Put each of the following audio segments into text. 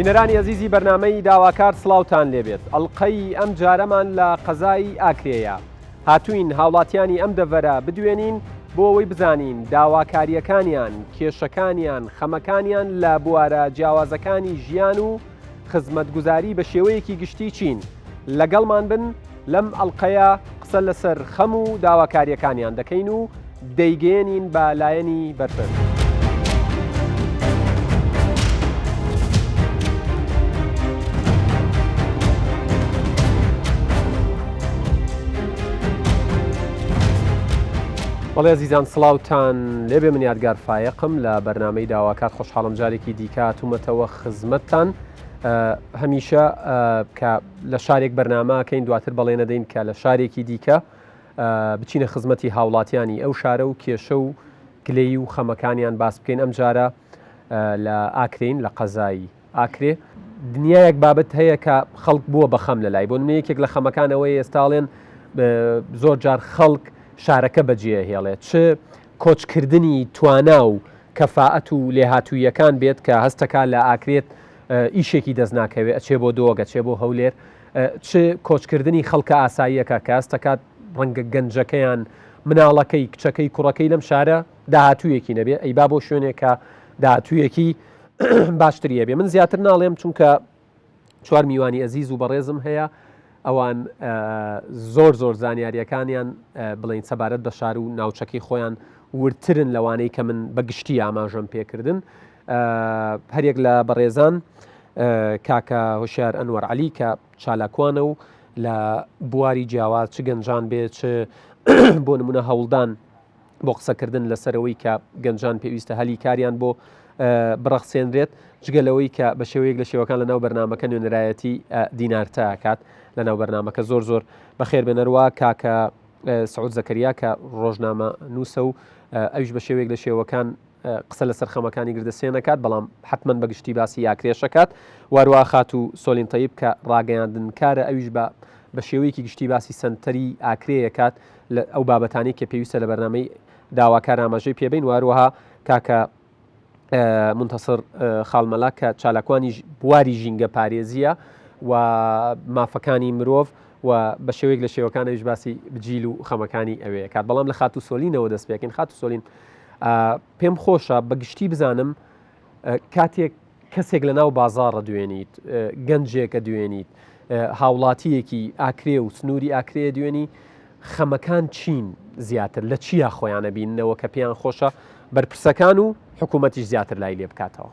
بینەرانی عەزیزی بەرنامەی داواکار سڵاوتان لێبێت. ئەڵقەی ئەم جارەمان لە قەزای ئاکرێیە. هاتووین هاوڵاتیانی ئەم دەڤەرە بدوێنین بۆ ئەوەی بزانین داواکاریەکانیان، کێشەکانیان، خەمەکانیان لە بوارە جیاوازەکانی ژیان و خزمەتگوزاری بە شێوەیەکی گشتی چین. لەگەڵمان بن لەم ئەڵقەیە قسە لەسەر خەم و داواکاریەکانیان دەکەین و دەیگەێنین بە لایەنی بەرپەر. بەڵێ عەزیزان سڵاوتان لێبێ، من یادگار فایقم لە بەرنامەی داواکار خۆشحاڵم جارێکی دیکە هاتوومەتەوە خزمەتتان. هەمیشە کە لە شارێک بەرنامەکەین دواتر بەڵێ نەدەین کە لە شارێکی دیکە بچینە خزمەتی هاوڵاتیانی ئەو شارە و کێشە و گلەی و خەمەکانیان باس بکەین. ئەم جارە لە ئاکرین لە قەزایی ئاکرێ دنیایەک بابەت هەیە کە خەڵک بووە بە خەم لەلای بۆ نمونە یەکێک لە خەمەکانەوەی ئێستاڵێن زۆر جار خەڵک شارەکە بەجێ هێڵێت، چ کۆچکردنی توانا و کەفاعەت و لێهاتوویەکان بێت کە هەستەکە لە ئاکرێت ئیشێکی دەست ناکەوێت، ئەچێ بۆ دۆگە چێ بۆ هەولێر، چ کۆچکردنی خەڵکە ئاساییەکە کە هەستەکات ڕەنگە گەنجەکەیان مناڵەکەی کچەکەی کوڕەکەی لەم شارە داهاتوویەکی نەبێ، ئەی با بۆ شوێنێکە داهاتوویەکی باشتریە بێ. من زیاتر ناڵێم چونکە چوار میوانی ئەزیز و بەڕێزم هەیە، ئەوان زۆر زانیاریەکانیان بڵین سەبارەت بە شار و ناوچەکەی خۆیان ورترن لەوانەی کە من بەگشتی ئاماژەم پێکردن. هەرێک لە بەڕێزان کاکە هۆشیار ئەنوەر عەلی کە چالاکوانە و لە بواری جیاواز چ گەنجان بێت چ بۆ نمونە هەوڵدان بۆ قسەکردن لەسەرەوەی کە گەنجان پێویستە هەلی کاریان بۆ بڕەخسێنرێت، جگەلەوەی کە بە شێوەیەک لە شێوەکان لە ناو بەرنامەکە نوێنەرایەتی دینارتە کات لە ناو بەرنامەکە زۆر بەخێر بێنەرەوە کاکە سعود زەکەریا کە ڕۆژنامە نووسە و ئەویش بە شێوەیەک لە شێوەکان قسە لەسەر خەمەکانی گردەسێنەکات، بەڵام حتمما بەگشتی باسی یاکرێشەکات. وارووا خات و سۆلین تەیب کە ڕاگەیاندنکارە، ئەویش بە شێوەیەکی گشتی باسی سنتەری ئاکرەیەکات لە ئەو بابەتانی کە پێویستە لە بەرنامەی داواکار ئاماژەی پێبین. واروەها کاکە منتەسر خاڵمەلا کە چالاکوانی بواری ژینگە پارێزیە و مافەکانی مرۆڤ و بە شێوەیەک لە شێوەکانەویش باسی بجیل و خەمەکانی ئەوەیە کات. بەڵام لە خات و سۆلینەوە دەست پێکەین. خات و سۆلین پێم خۆشە بەگشتی بزانم کاتێک کەسێک لە ناو بازاڕە دوێنیت، گەنجێکە دوێنیت، هاوڵاتیەکی ئاکرێ و سنووری ئاکرێ دوێنی، خەمەکان چین زیاتر لە چیا خۆیانە بینەوە کە پێیان خۆشە بەرپرسەکان و حکوومەتیش زیاتر لای لێ بکاتەوە؟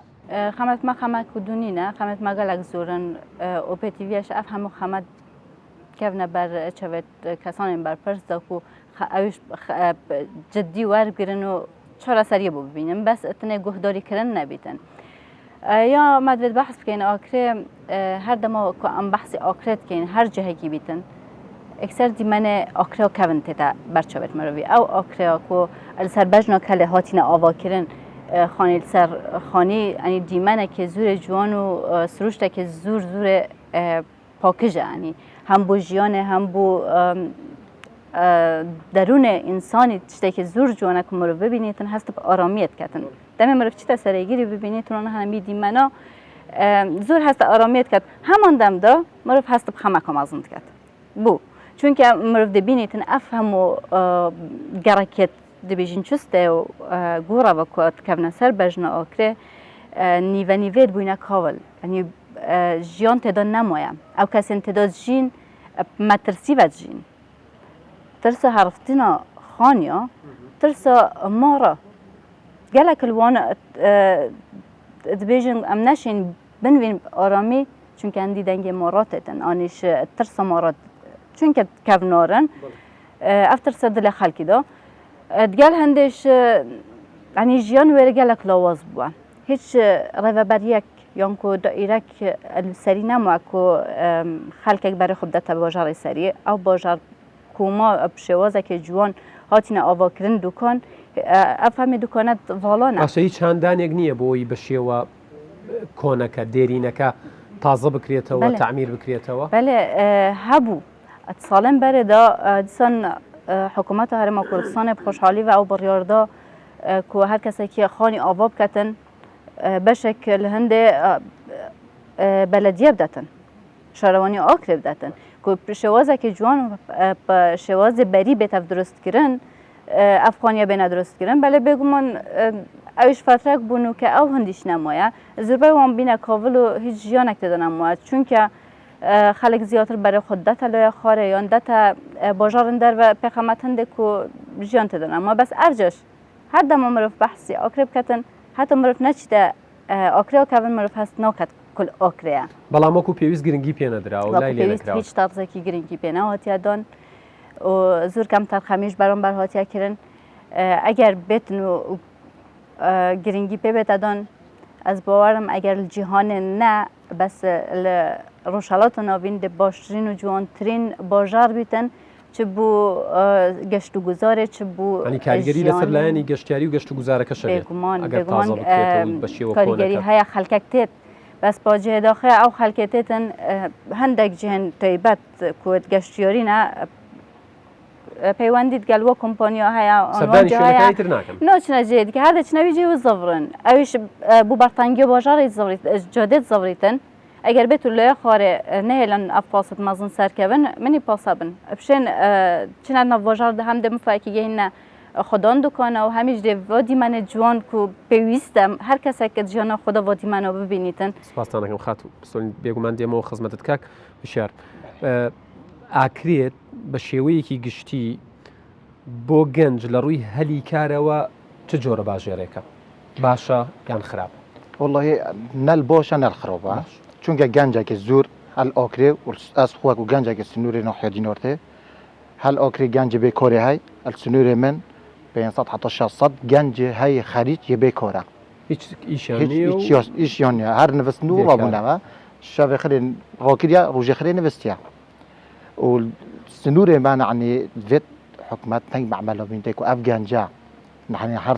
خەمەتمە خەمەک و دوونینە، خەمەتمە گەلک زۆرن ئۆپێتیڤیەش ئەف هەموو خەمەت کەونە بەر چەوێت کەسانێن بەرپرس دەکو ئەویش جددی وەرگرن و چارەسەریە بۆ ببینن، بەس ئەتنێ گوهداریکردن نەبیتن. یا مادوێت بەحث بکەین ئاکرێ هەر دەمەوە کە ئەم بەحسی ئاکرێت بکەین هەر جەهێکی بیتن ئەکسەر دیمەنێ ئاکرێ و کەون تێدا بەرچەوێت مرۆڤی ئەو ئاکرێ کۆ لەسەر بەژنە کە لە هاتینە ئاواکردن خانی لەسەر خانی ئەنی دیمەنێکی زورە جوان و سروشتێکی زورە پاکژە، ئەنی هەم بۆ ژیانێ هەم بۆ دەروونێ ئینسانی تشتێکی زۆر جوانە کە مرۆڤ ببینیتن هەست بە ئارامیەت کەتن. دەمێ مرۆڤ چتە سەرەگیری ببینیتن هەمی دیمەنا زۆر هەستە ئارامیەت کات. هەمان دەمدا مرۆڤ هەست بە خەمەکە مەزند کات بوو چونکە مرۆڤ دەبینیتن ئەف هەموو گەڕەکێت دەبێژین چستێ و گۆڕەوە کات کەونە سەر بەژنە ئاکرێ نیڤەنیڤێت بووینە کاول، ئەنی ژیان تێدا نەمایە ئەو کەسێن تێدا ژین مەترسیڤەت ژین. ترسە هەرفتنە خانیا، ترسە مارە gelek wan dibêjin em neşên binvên aramî çünkü endî dengê marat etin anîş tirsa marat çünkü kevnarin ev tirsa dile xelkî da digel hindêş yanî jiyan wêre gelek lawaz bûye hiç rêveberiyek yan ku daîrek li serî nema ku xelkek berê xwe bidete bajarê serî ew bajar koma şêwazekê ciwan hatîne avakirin dûkan ev hemê dûkanet valan e. Aşe hiç handanek niye بۆی بە شێوە کۆنەکە دێرینەکە تازە بکرێتەوە تعمیر بکرێتەوە؟ بەێ هەبوو ساڵێن بەرێدا دیسان حکوومەتە هەرێما کوردستانی خۆشحالی و ئەو بڕیاردا ku her kesێکی خانی ئاوا بکەتن بەشێک li hindê بەلەدیە بداتن شارەوانی ئاکرێ بداتن کو شێوازێکی جوان شێوازی بەری بێت ئەف دروستکردن ئەفغانیا بێنە دروستکردن بەلێ بێگومان ئەویش فەترەك بوون و کە ئەو هەندیش نەمایە زربەی وان بینە کاڤڵ و هیچ ژیانێک تێدا نەمایە چونکە خەڵک زیاتر بەرەی خۆ دەتە لێ خوارێ یان دەتە باژارن دەرە پێخەمەت هەندێک و ژیان تێدا نەما بەس ئەرجەش هەر دەما مرۆڤ بەحسی ئاکرێ بکەتن هەتا مرۆڤ نەچیتە ئاکرێ و کەڤن مرۆڤ هەست ناکات کل ئاکرەیە بەڵام وەکو پێویست گرنگی پێنەدراوە لای لێ نەکراوە هیچ تابزێکی گرنگی پێناوەتیادان و زۆر کەم تەرخەمیش بەرامبەر هاتیەکردن ئەگەر بێتن و گرنگی پێ بێتەدان ئەس باوەرم ئەگەر جیهانێ نە بەس لە ڕۆژهەڵاتە ناوین دە باشترین و جوانترین باژار بیتن چ بوو گەشت و گوزارێ چ بوو ئەنی کاریگەری لەسەر لایەنی گەشتیاری و گەشت و گوزارەکەش بێگومان کاریگەری هەیە خەڵکەک تێت بەس باجێداخە ئەو خەڵکێتێتن هەندێک جێن تایبەت کوێت گەشتیارینە پەیوەندیت گەلوە کۆمپانیا هەیە ناچنە جێ دیکە هەر دەچنەوی جێ و زەڤڕن ئەویش بوو بەرتەنگی باژارێ جادێت زەڤریتن ئەگەر بێت و لێ خوارێ نهێلن ئەفاست مەزن سەرکەون منی پاسە بن بشێن چنە نەڤژار هەم دە مفاکی گەینە خۆدان دوکانە و هەمیش دێ وادیمانە جوان و پێویستە هەر کەسێکە ژیانە خۆدا وادیمانەوە ببینیتن سپاسانەکەم خات بێگومان دێمەوە خزمەتت کاک بشار ئاکرێت بە شێوەیەکی گشتی بۆ گەنج لە ڕووی هەلی کارەوە چ جۆرە باژێرێکە باشە یان خراپ والله نەل بۆشە نەل خراپە چونکە گەنجێکی زۆر هەل ئاکرێ ئەس خۆک و گەنجێکی سنووری ناحیە نۆرتێ هەل ئاکری گەنج بێ کۆرێ هەی ئەل سنووری من 500 حتى 600 گەنج هەی خەریج یە بێ کۆرە هیچ ئیشیان نیە هەر نوستن و ڕابوونەوە شەوێ خرێن ڕۆکریا ڕۆژێ خرێ نوستیە و سنوورێ مانعنی دوێت حکومت تەنگ معمەلە بینتێک و ئەف گەنجە نحن هەر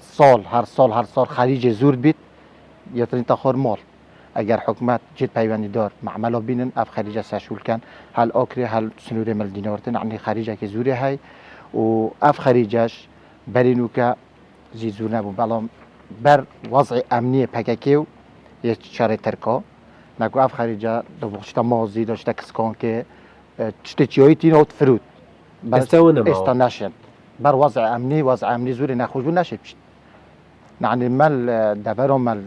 ساڵ خەریجێ زۆر بیت یەترین تا خۆر ماڵ ئەگەر حکومت جێت پەیوەندی دار معمەلە بینن ئەف خەریجە سەشولکەن هەل ئاکرێ هەل سنوورێ مەلدینەوەرتن عنی خەریجێکی زۆری هەی و ئەف خەریجەش بەرینوکە زی زوور نەبوو بەڵام بەر وەزعی ئەمنیە پەکەکێ و یەک شارێ تەرکۆ نەکو ئەف خەریجە دەشتە مازی دەشتە کسکۆنکێ شتێکیۆیتی نەوت فرود ئێستا ناشێن بەر وەزع ئەمنی زۆری نەخۆش بوو ناشێ بچیت نعنی مەل دەڤەرۆ مەل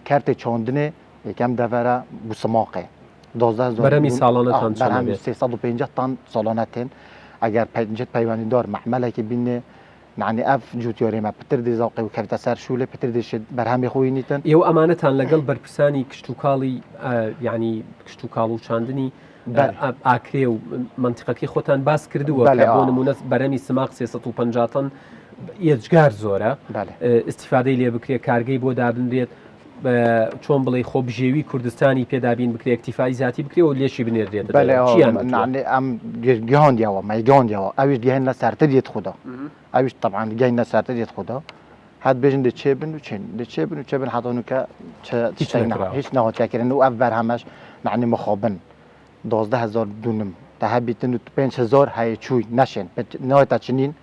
کارتێ چۆندنێ یەکەم دەڤەرە بوسماقێ بەرەمی ساڵانەتان 350 تان ساڵانەتێن ئەگەر پەنجێت پەیوەندی دار محمەلێکی بینێ نعنی ئەف جووتیۆرێمە پتر دێزاوقی و کەوتە سەر شوولێ پتر دێشێت بەرهەمی خۆی نیتن ئێوە ئەمانەتان لەگەڵ بەرپرسانی کشت و کاڵی ینی کشت و کاڵ و چاندنی ئاکرێ و منتیقەکەی خۆتان باس کردووە بۆ نمونە بەرەمی سماق 350 تن یەجگار زۆرە ئیسیفادەی لێ بکرێت کارگەی بۆ دابنرێت چۆن بڵێ خۆ بژێوی کوردستانی پێدابین بکرێت اکتیفای زیاتی بکرێت و لێشی بنێردێت ئەم گەهاندیەوە مایگەاندیەوە ئەویش گەهێن لە سارتە دێت خوددا ئەویش طبعاً گەین لە سارتە دێت خوددا هەت بێژن دە چێ بن و چێن دە چێ بن و چێ بن حتەونکە هیچ ناوەتیاکردن و ئەف بەرهەمەش معنی مخابن 12000 دونم تا هەبیتن و 5000 هەیە چووی نەشێن نەوەتە چنین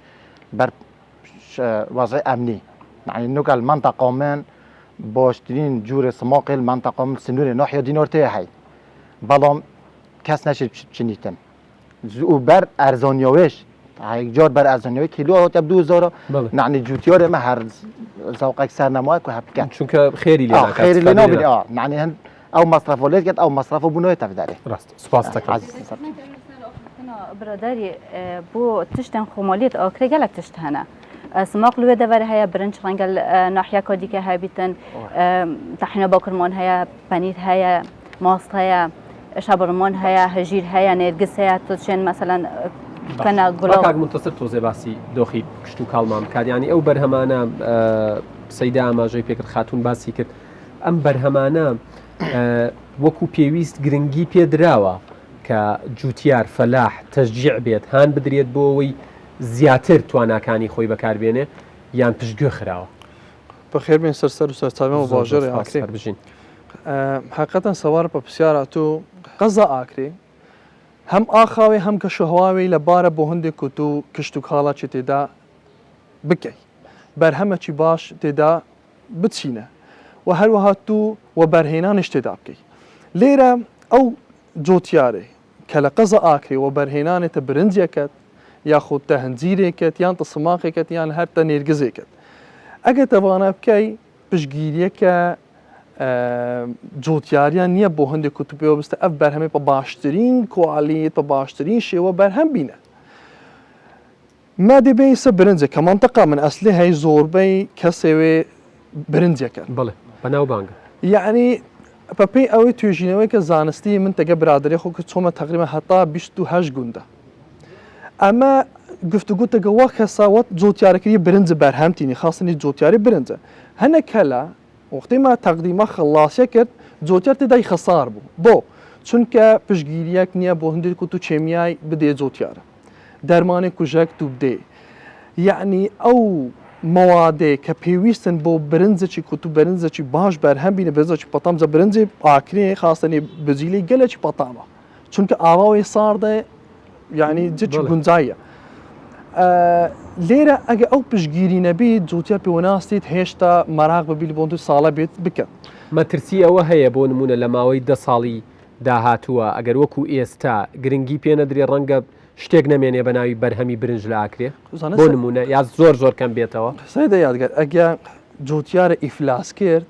بەر وەزعی ئەمنی معنی نوکەل منطقە من باشترین جوورە سماقل منطقە من سنوورێ ناحیە دینۆرتەیە هەی بەڵام کەس نەشێت بچنیتن و بەر ئەرزانیاوێش جار بەر ئەرزانیاوی کیلو هاتە 2000 نعنی جووتیۆرێمە هەر زەوقێک سەرنەمای کو هەبکەن چونکە خێری لێ نابێت معنی هەن ئەو مەصرفە لێت کرد ئەو مەصرفە بوونەوەی تەفدارێ ڕاست سوپاس دەکەم برادری بۆ تشتێن خۆمالیت ئاکرێ گەلک تشت هەنە سماق لێ دەڤەر هەیە برنج ڕەنگە ناحیەکە دیکە هەبیتن تەحینە باکرمان هەیە پەنیر هەیە ماست هەیە شەبڕمان هەیە هەژیر هەیە نێرگس هەیە تۆچێن مەسەلەن کەنە گوڵاو منتەسر تۆزێ باسی دۆخی کشت و کاڵمان بکات ینی ئەو بەرهەمانە سەیدا ئاماژەی پێکرد خاتون باسی کرد ئەم بەرهەمانە وەکو پێویست گرنگی پێدراوە کە جوتیار فەلاح تەشجیع بێت هان بدرێت بۆ ئەوەی زیاتر تواناکانی خۆی بەکاربێنێ یان پشتگوێ خراوە بەخێر بێن سەر و سەرچاوێمە باژێڕی ئاکرێ بژین حقیقەتەن سەوار بە پرسیارە تۆ قەزا ئاکرێ هەم ئاخاوێ هەم کە شەهواوی لەبارە بۆ هەندێک و تو کشت و کاڵاچی تێدا بکەی بەرهەمەکی باش تێدا بچینە و هەروەها تو و بەرهێنانش تێدا بکەیت لێرە ئەو جۆتیارێ کە لە قەزە ئاکرێ و بەرهێنانێتە برنجێکت یاخود تە هەنجیرێکت یان تە سماقێکت یان هەر تە نێرگزێکت ئەگە تەوانە بکەی پشگیریەکە جۆتیاریان نییە بۆ هەندێک و تو پێوەبستە ئەف بەرهەمێ بە باشترین کوالیت بە باشترین شێوە بەرهەم بینە ما دەبێیسە برنجێک کە منتەقا من ئەسلی هەی زۆربەی کەسێوێ برنجێکە بڵێ بەناو بانگە یعنی بەپێی ئەوەی توێژینەوەی کە زانستی من تەگە برادری خۆ کە چۆمە تقریبا هەتا 28 گوندە ئەمە گفتوگو تەگە وا کەساوەت جۆتیارەکەی برنج بەرهەمتینی خاستنی جۆتیاری برنجە هەنە کەلا وقتی ما تەقدیمە خلاصە کرد جۆتیار تێدای خەسار بوو بۆ چونکە پشگیریەک نییە بۆ هەندێک و تو چێمیای بدێ جۆتیارە دەرمانی کوژەک تو بدێ یعنی ئەو موادێ کە پێویستن بۆ برنجێکی کوت و برنجێکی باش بەرهەم بینە برنجێکی پەتام زە برنجی ئاکرێ خاستنی بزیلی گەلێکی پەتامە چونکە ئاواوی ساردە یعنی جچ گونجایە لێرە ئەگە ئەو پشگیری نەبی جوتیار پێوەناستیت هێشتا مەراق ببیل بۆ تو ساڵە بێت بکەن مەترسی ئەوە هەیە بۆ نمونە لە ماوەی 10 ساڵی داهاتووە ئەگەر وەکو ئێستا گرنگی پێ نەدرێ ڕەنگە شتێک نەمێنێ بە ناوی بەرهەمی برنج لە ئاکرێ بۆ نمونە یا زۆر کەم بێتەوە سەیدە یادگەر ئەگە جوتیارە ئیفلاس کرد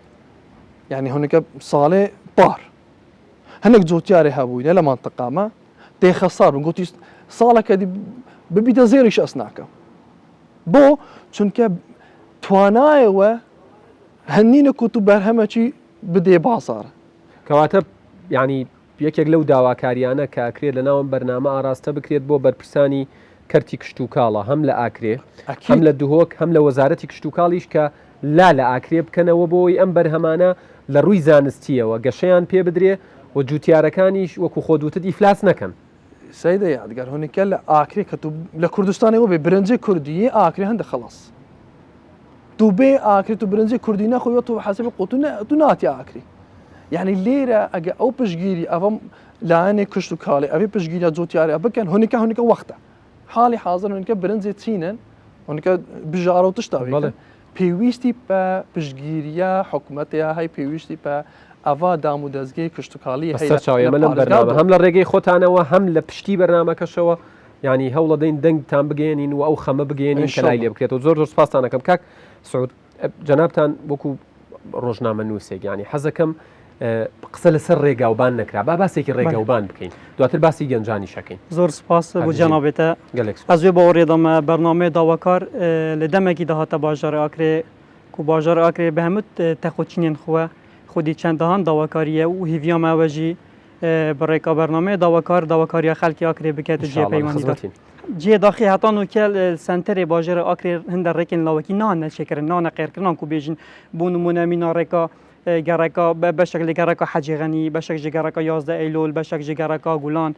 یعنی هەنێکە ساڵێ پار هەنێک جوتیارێ هەبووینە لە مانتەقامە دێخەسار بوون گوتی ساڵەکە ببیتە زێریش ئەس ناکە بۆ چونکە توانایەوە هەنینە کوت و بەرهەمەکی بدێ بازارە کەواتە ینی یەکێک لەو داواکاریانە کە ئاکرێت لە ناوم بەرنامە ئاراستە بکرێت بۆ بەرپرسانی کەرتی کشت و کاڵە هەم لە ئاکرێ هەم لە دوهۆک هەم لە وەزارەتی کشت و کاڵیش کە لا لە ئاکرێ بکەنەوە بۆی ئەم بەرهەمانە لە ڕووی زانستیەوە گەشەیان پێ بدرێ و جوتیارەکانیش وەکو خۆدوتت ئیفلاس نەکەن سەیدە یادگەر هەنێکە لە ئاکرێ کە تو لە کوردستانەوە بێ برنجی کوردی ئاکرێ هەندە خەڵاس تو بێ ئاکرێت و برنجی کوردی نەخۆیەوە تو حەسەبی قوتو ناتی ئاکری یعنی لێرە ئەگە ئەو پشگیری ئەوەم لاەنێ کشت و کاڵێ ئەوێ پشگیریە جۆتیارە بکەن هەنێکە وەختە حاڵی حاضر هەنێکە برنجێ چینن هەنێکە بژارە و تشتاوی پێویستی بە پشگیریە حکوومەتەیە هەی پێویستی بە ئەوا دام و دەستگەی کشت و کاڵی چاوێمە لەم بەرنامە هەم لە ڕێگەی خۆتانەوە هەم لە پشتی بەرنامەکەشەوە ینی هەوڵە دەین دەنگتان بگەێنین و ئەو خەمە بگەێنین کە لای لێ بکرێتەوە زۆر سپاسانەکەم کاک سعود جەنابتان وەکو ڕۆژنامە نووسێک ینی حەزەکەم قسە لەسەر ڕێگاوبان نەکرا با باسێکی ڕێگاوبان بکەین دواتر باسی گەنجانی شەکەین زۆر سپاس بۆ جەنابێتە ئەس وێ باوەڕێدەمە بەرنامەیە داواکار لە دەمێکی داهاتە باژارە ئاکرێ و باژارە ئاکرێ بە هەموو تەخۆچینێن خوە خودی چەندەهان داواکاریە و هیڤیامەوەژی بەڕێکا بەرنامەیە داواکاریە خەڵکی ئاکرێ بکاتە جێ پەیوەندی جێ داخی هەتان و کێل سنتەرێ باژێرە ئاکرێ هەندە ڕێکن لاوەکی نانە چێکردن نانە قێرکردان و بێژین بۆ نمونە میناڕێکا گەڕێکا بەشێک لە گەڕێکا حەجیغەنی بەشێک ji گەڕێکا 11 ئەیلۆل بەشێک ji گەڕێکا گولان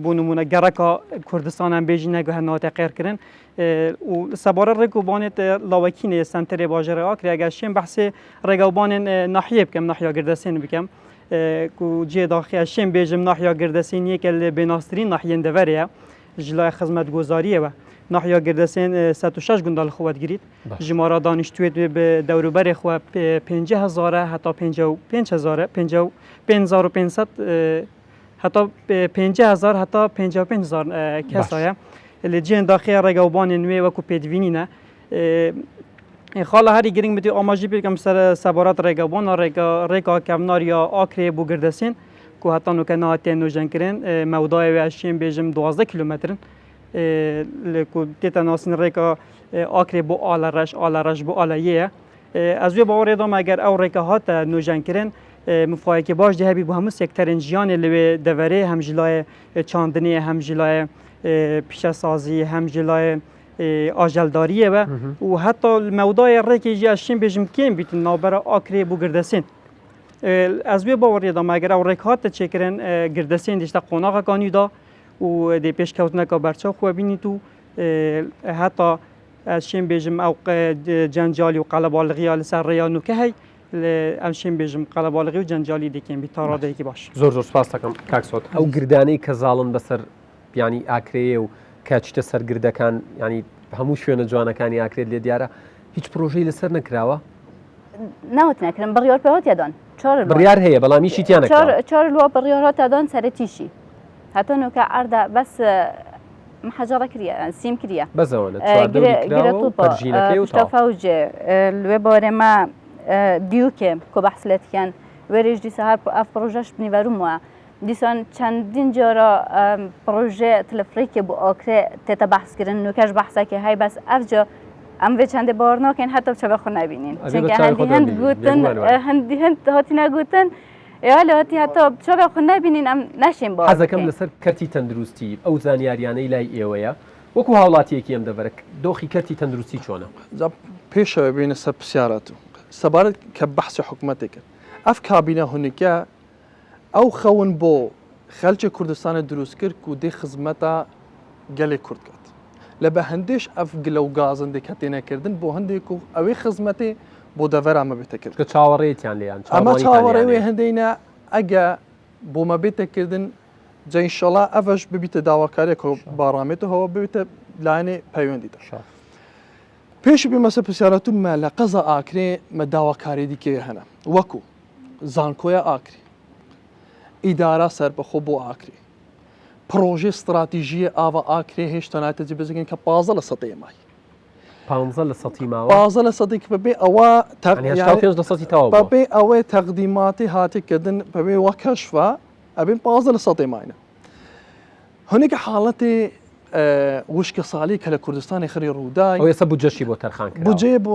بۆ نمونە گەڕێکا کوردستانان بێژینە هەناتە قێرکردن و سەبارە ڕێکوبانێت لاوەکینێ سنتەرێ باژێرە ئاکرێ ئەگەشێن بەحسێ ڕێگاوبانێن ناحیە بکەم ناحیا گردەسێن بکەم و جێ داخیە شێن بێژم ناحیا گردەسین یەکە لە بێناسترین ناحیەن دەڤەرەیە ژلای خزمەتگوزاریەوە ناحیا گردەسێن 106 گوندال خۆوەت گریت ژمارە دانیشتوێت بە دەوروبەرێ خۆ 50,000 هەتا 5500 هەتا 50,000 هەتا 55,000 کەسایە لە جێن داخیە ڕێگاوبانێ نوێ وەکو پێدبینینە خاڵە هەری گرنگ بێتی ئاماژی بکەم سەر سەبارەت ڕێگاوبانە ڕێگا کەمناریە ئاکرێ بۆ گردەسێن کو هەتانوکە ناتێن نوژەنکردن مەودایە شێن بێژم 12 کیلومترن تێتە ناسین ڕێکە ئاکرێ بۆ ئالە ڕەش بۆ ئالەیەیە ئەز وێ باوەڕێدام ئەگەر ئەو ڕێکە هاتە نوژەنکردن مفایەکی باش دەهەبی بۆ هەموو سێکتەرن ژیانێ لەوێ دەڤەرێ هەم ژلایە چاندنێ هەم ژلایە پیشەسازی هەم ژلایە ئاژەلداریەوە و هەتا مەودایە ڕێکێکی ئەشین بێژم کێم بیتن ناوبەرە ئاکرێ بۆ گردەسێن ئەز وێ باوەڕێدام ئەگەر ئەو ڕێک هاتە چێکردن گردەسێن دیشتە قۆناغەکانیدا و دێ پێشکەوتنەکە بەرچەو خۆ بینیت و هەتا ئەشێن بێژم ئەو جەنجالی و قەلەباڵغیە لەسەر ڕێیانوکە هەی ئەم شێن بێژم قەلەباڵغی و جەنجالی دەکەین بی تا ڕادەیەکی باش زۆر سپاس دەکەم کاکسۆت ئەو گردانەی کە زاڵن بەسەر ینی ئاکرەیە و کاچتە سەرگردەکان ینی هەموو شوێنە جوانەکانی ئاکرێت لێ دیارە هیچ پرۆژەی لەسەر نەکراوە ناوتنەکردن بڕیۆر پێوەتیادان بڕیار هەیە بەڵامیشی تیانەکە چۆر لۆ بڕیۆرهاتادان سەرەتیشی هاتۆ نوکە ئاردا بەس محەجەڕە کریە سیم کریە بەزەوەژێ لێ بۆرێمە دیوکێ کۆ بەحسلەتیان وێریش دیسە هەر ئەف پرۆژەش بنیڤەروم وە دیسان چەندین جۆرە پرۆژێ تلفریکێ بۆ ئۆکرێ تێتە بەحسکردن نوکەش بەحساکێ هەی بەس ئەفجە ئەم بێ چەندێ باوەڕناکەین هەتە چە بەخۆ نبینین هەندی هەند گوتن هەندی هەند هاتینا گوتن یا لەهاتی هەتە چۆ بەخۆ نبینین ئەم ناشین بۆ حەزەکەم لەسەر کەرتی تەندروستی ئەو زانیاریانەی لای ئێوەیە وەکو هاوڵاتیەکی ئەم دەبەرە دۆخی کەرتی تەندروستی چۆنە پێشەوە بینە سەر پرسیارەت و سەبارەت کە بەحسی حکوومەتێ کرد ئەف کابینە هونیکە ئەو خەون بۆ خەلکی کوردستانە دروست کرد و دێ خزمەتە گەلێک کورد کرد لە بە هەندێش ئەف گلە و گازندێک کە تێنەکردن بۆ هەندێک و ئەوەی خزمەتێ بۆ دەڤەرامە بێتە کرد کە چاوەڕێتیان لێیان ئەمە چاوەڕێوێ هەندێنە ئەگە بۆمە بێتەکردن جەینشەڵا ئەڤش ببیتە داواکارێک باڕامێتەوە ببیتە لاەنێ پەیوەندیدا پێش بێمەسە پرسیارەتمە لە قەزە ئاکرێ مە داواکاری دیکێ هەنە وەکو زانکۆیە ئاکری ئیدارە سەربەخۆ بۆ ئاکری پرۆژێ استراتیژیە ئاوا ئاکرێ هێشتا ناتەجێ بزگەن کە 15 لە سەدەی مای 15 لە سەتی ماوە 15 لە سەدەی بەبێ ئەوە بەبێ ئەوەی تەقدیماتی هاتیکردن بەبێ وە کەشفە ئەبێن 15 لە سەدەی ماینە هەنێکە حاڵەتێ وشکە ساڵی کە لە کوردستانی خری ڕوودای ئەو ێستا بودجەشی بۆ تەرخان کرد بودجێ بۆ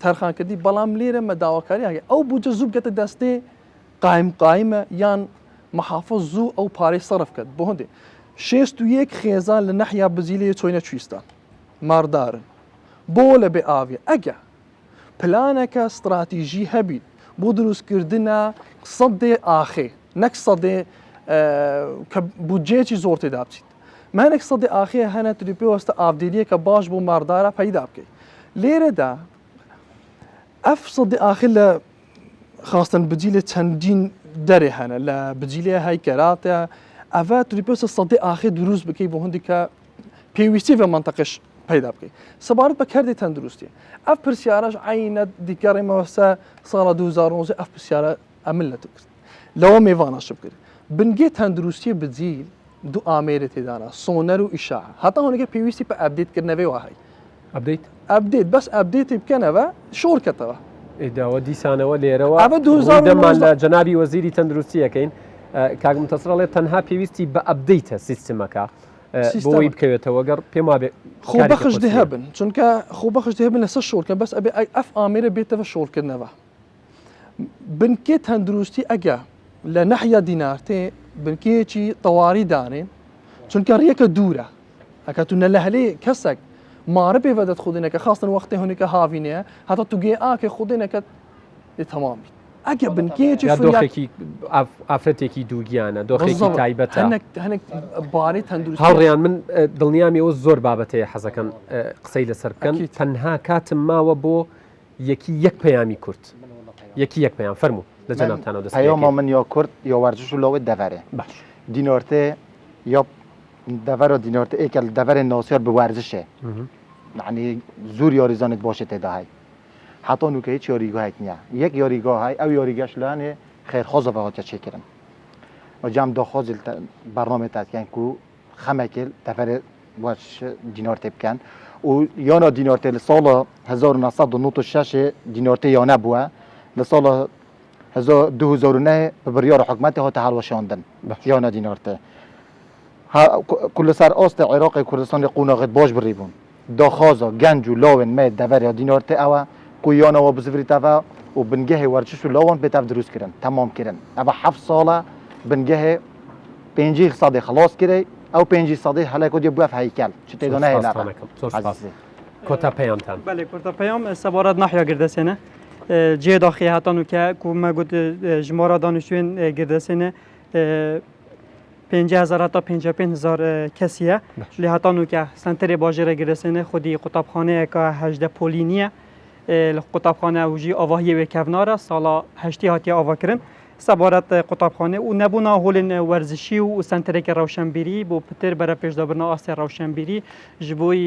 تەرخانکردی بەڵام لێرە مە داواکاری هەیە ئەو بودجە زوو بگەتە دەستێ قایمە یان محافظ زوو ئەو پارەی سەرف کرد بۆ هەندێ 61 خێزان لە نەحیا بزیلەیە چۆینە کوێستان ماردارن بۆ لە بێ ئاویە ئەگە پلانەکە استراتیژی هەبیت بۆ دروستکردنە سەدێ ئاخێ نەک سەدێ کە بودجێکی زۆر تێدا بچیت مانێک سەدێ ئاخێ هەنە توی پێوەستە ئابدێریە کە باش بۆ ماردارە پەیدا بکەیت لێرەدا ئەف سەدێ ئاخێ لە خاستن بجیلێ چەندین دەرێ هەنە لە بجیلێ هەیکەراتە ئەڤە توی پێوەستە سەدێ ئاخێ دروست بکەیت بۆ هەندێک کە پێویستی بە منتەقەش پەیدا بکەیت سەبارەت بە کەردی تەندروستی ئەف پرسیارەش عینە دیکەڕێمەوەسە ساڵە 2011 ئەف پرسیارە ئەمن لە کرد لەوە میێوانەش بکرد بنگێ تەندروستی بجیل دوو ئامێرە تێدانا سۆنەر و ئیشاع هەتا هەنێکە پێویستی بە ئەبدێتکردنەوەی وهەی ئەبدێت بەس ئەبدێتی بکەنەوە شۆرکەتەوە ئێداوە دیسانەوە لێرەوە دەمان لە جەنابی وەزیری تەندروستیەکەین کاک متەسڕڵێت تەنها پێویستی بە ئەبدەیتە سیستمەکە بۆی بکەوێتەوە گەڕ پێم وابێ خۆ بەخشدە هەبن چونکە خۆ بەخشدە هەبن لەسەر شۆرکە بەس ئەبێ ئەف ئامێرە بێتەوە شۆرکردنەوە بنکێ تەندروستی ئەگە لە نەحیا دینارتێ بنکەیەکی تەواری دانێن چونکە ڕیەکە دوورە ئەکەتونە لە هەلێ کەسێک مارە پێوەدەت خودینەکە خاستن وەختی هەنێکە هاوینەیە هەتا توگێ ئاکە خودینەکەت تەمامی ئەگە بنکەیەکی دۆخێکی ئافرەتێکی دووگیانە دۆخێکی تایبەتە هەنێک باری تەندروست هەڵڕیان من دڵنیامیەوە زۆر بابەتەیە حەزەکەم قسەی لەسەر بکەن تەنها کاتم ماوە بۆ یەکی یەک پەیامی کورد یەکی یەک پەیام فەرموو لە جەنابتانەوە دەست پەیاما من یا کورد یا وەرزش و لەوێ دەڤەرێ دینۆرتێ یا دەڤەرە دینۆرتە ئێکە دەڤەرێ ناسیار بە وەرزشێ یعنی زۆر یاریزانت باشێ تێدا هەی حتا نوکە هیچ یاریگاهێک نییە یەک یاریگاه هەی ئەو یاریگەش لەوانێ خێرخوازەوە هاتیە چێکردن وجام داخوازی بەرنامە تاتیان کو خەمێکل دەڤەرێ دینۆرتێ بکەن و یانا دینۆرتێ لە ساڵە 1996 دینۆرتێ یانە بووە لە ساڵە 2009 بە بڕیارە حکومەتی هاتە هەڵوەشاندن یانە دینۆرتێ کولە سەر ئاستە عێراقی کوردستانی قوناغت باش بڕیبوون داخوازە گەنج و لاوێن مێ دەڤەریا دینۆرتێ ئەوە کویانەوە بزڤریتەوە و بنگەهێ وەرزش و لاوان بێتە دروستکردن تەمامکردن ئەوە 7 ساڵە بنگەهێ 5 سەدەی خلاص کرێ ئەو 5 سەدەی هەلێکۆ دیێ بووە هەیکەل چ تێدا نهێنا کۆتا پەیامتان بەێ کورتە پەیام سەبارەت ناحیا گردەسێنە جێ داخی هاتان و کە کومە گوت ژمارە دانیشتوێن گردەسێنە 50,000 تا 55,000 کەسیە لێ هاتان و کە سنتەرێ باژێرە گردەسێنە خودی قوتابخانەیەکە 18 پۆلی نییە لە قوتابخانە وژی ئاواهیە وێکەڤنارە ساڵا هەشتی هاتیە ئاواکردن سەبارەت قوتابخانە و نەبوونا هۆلên وەرزشی و سنتەرێکی ڕەوشەمبیری بۆ پتر بەرە پێشدابرنا ئاستی ڕەوشەمبیری ji بۆی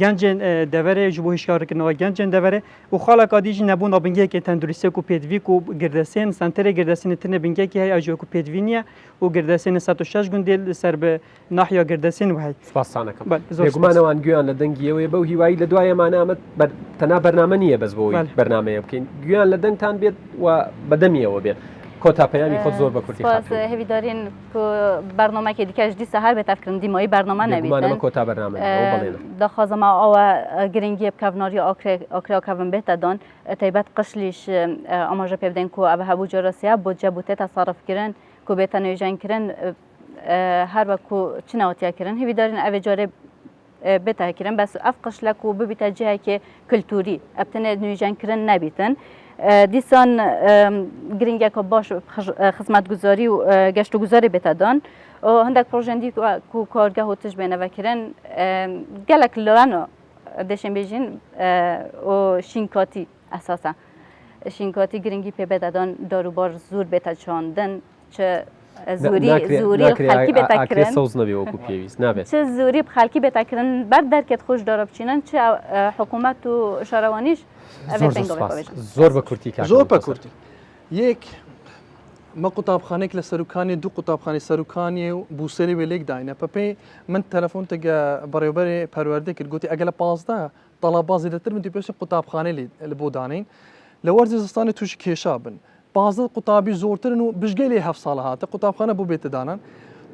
گنجین دوره جبو هشیار کنوا گنجین دوره و خاله کادیج نبون آبنگی که تندرستی کو پیدوی کو گردسین سنتر گردسین تنه بنگی که اجو کو پیدوینیه و گردسین 106 گندل سر به ناحیه گردسین وحی سپاسانەکەم بێگومانەوان گویان لە دەنگیەوەی بەو هیوایی لە دوایەمان ئەمە تەنها بەرنامە نییە بەس بۆی بەرنمەیە بکەین گویان لە دەنگتان بێت و بەدەمیەوە بێت کۆتا پەیامی خۆت زۆر بە کورتی هەوی دارین بەرنامەکە دیکەش دیسە هەر بێتافکردن دیمایی بەرنامە نەبێت کۆتا بەرنامە داخوازەما ئەوە گرنگی بکەڤناری ئاکرا کەڤن بێتە دان تایبەت قشلیش ئاماژە پێ بدەین کو ئەوە هەبوو جۆرەسیە بۆ جەبوتێتە سەرفکردن کو بێتە نوێژانکردن هەر وەکو چناوەتیاکردن هەوی دارین ئەوێ جۆرێ بێتاکردن بەس ئەف قشلەک و ببیتە جیهێکی کلتوری ئەبتنێ نوێژانکردن نەبیتن دیسان گرنگێکە باش خزمەتگوزاری و گەشت و گوزاری بێتە دان هەندێک پرۆژەندی کو کارگە و تش بێنەوەکردن gelek لەوانە دەشێن بێژین و شینکاتی ئەساسا شینکاتی گرنگی پێ بێدەدان داروبار زۆر بێتە چاندن چه زوری خەلکی بێتەکردن سەوز نەبێ وەکو پێویست نابێت چه زوری خەلکی بێتەکردن بەر دەرکێت خۆش دارە بچینن چه حکوومەت و شارەوانیش زۆر بە کورتی زۆر بە کورتی یەک مە قوتابخانێک لە سەرکانی دوو قوتابخانی سەرکانی و بوسێری وێلێک داینە پەپێ من تەلەفۆن تەگە بەڕێوبەرێ پەروەردە کرد گوتی ئەگە لە 15 تەڵابازی دەتر من پێش قوتابخانە لە بۆ دانین لە وەرزی زستانی توش کێشا بن 15 قوتابی زۆرترن و بژگەی لێ 7 ساڵ هاتە قوتابخانە بۆ بێتە دانان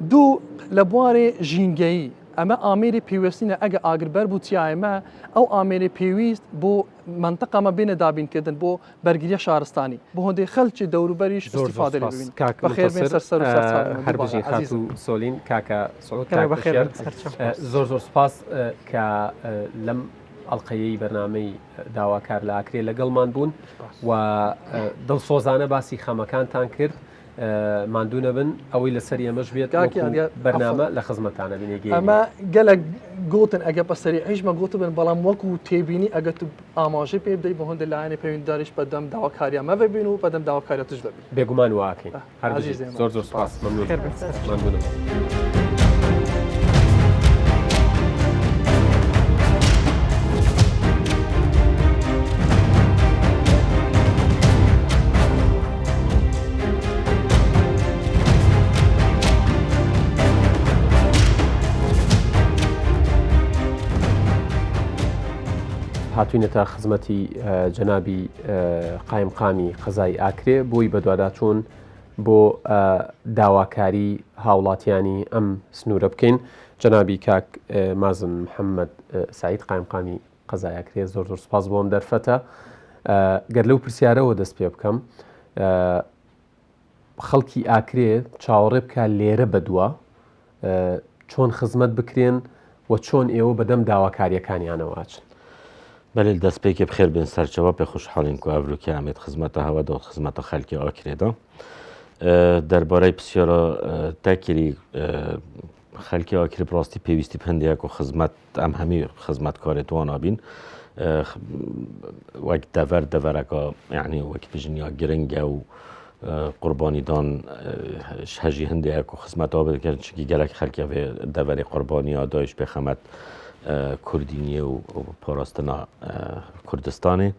دوو لە بوارێ ژینگەیی ئەمە ئامێری پێویستینە ئەگە ئاگربەر بوو چیایمە ئەو ئامێری پێویست بۆ منطقەمە بێنە دابینکردن بۆ بەرگریە شارستانی بۆ هەندێک خەلکی دەوروبەریش استیفادە لێ ببین بەخێر هەر بژین خات و سۆلین کاکە زۆر سپاس کە لەم ئەڵلقەیەی بەرنامەی داواکار لە ئاکرێ لەگەڵمان بوون و دڵسۆزانە باسی خەمەکانتان کرد ماندوو نەبن ئەوەی لەسەر ئێمەش بێت بەرنامە لە خزمەتانە بینێگی ئەمە گەلک گوتن ئەگە بەسەری هیچمە گوت بن بەڵام وەکو تێبینی ئەگە تو ئاماژەی پێ بدەیت بە هەندێک لایەنی پەیوەندیداریش بەدەم داواکاریە مەوە بین و بەدەم داواکاریەتش ببین بێگومان واکەین زۆر سپاس ماندوو هاتوینەتە خزمەتی جەنابی قایمقامی قەزای ئاکرێ بۆی بەدواداچوون بۆ داواکاری هاوڵاتیانی ئەم سنوورە بکەین جەنابی کاک مازن محەممەد سعید قایمقامی قەزای ئاکرێ زۆر سپاس بۆم دەرفەتە گەر لەو پرسیارەوە دەست پێ بکەم خەڵکی ئاکرێ چاوەڕێ بکە لێرە بەدووە چۆن خزمەت بکرێن و چۆن ئێوە بەدەم داواکاریەکانیانەوە ئاچن بەێ دەستپێکی بخێر بێن سەرچەوە پێ خوشحاڵین کو ئەڤروکی ئەمێت خزمەتە هەوەدا و خزمەتە خەلکی ئاکرێدا دەربارەی پرسیارە تاکیری خەلکی ئاکری ڕاستی پێویستی هەندێک و خزمەت ئەم هەمی خزمەتکارێت وانابین وەک دەڤەر دەڤەرەکە یعنی وەک بژنیا گرنگە و قوربانیدان هەژی هەندێک و خزمەتەوە بکردن چکی گەلک خەلکی دەڤەری قوربانی ئادایش پێخەمەت کوردینیە و پاراستنا کوردستانی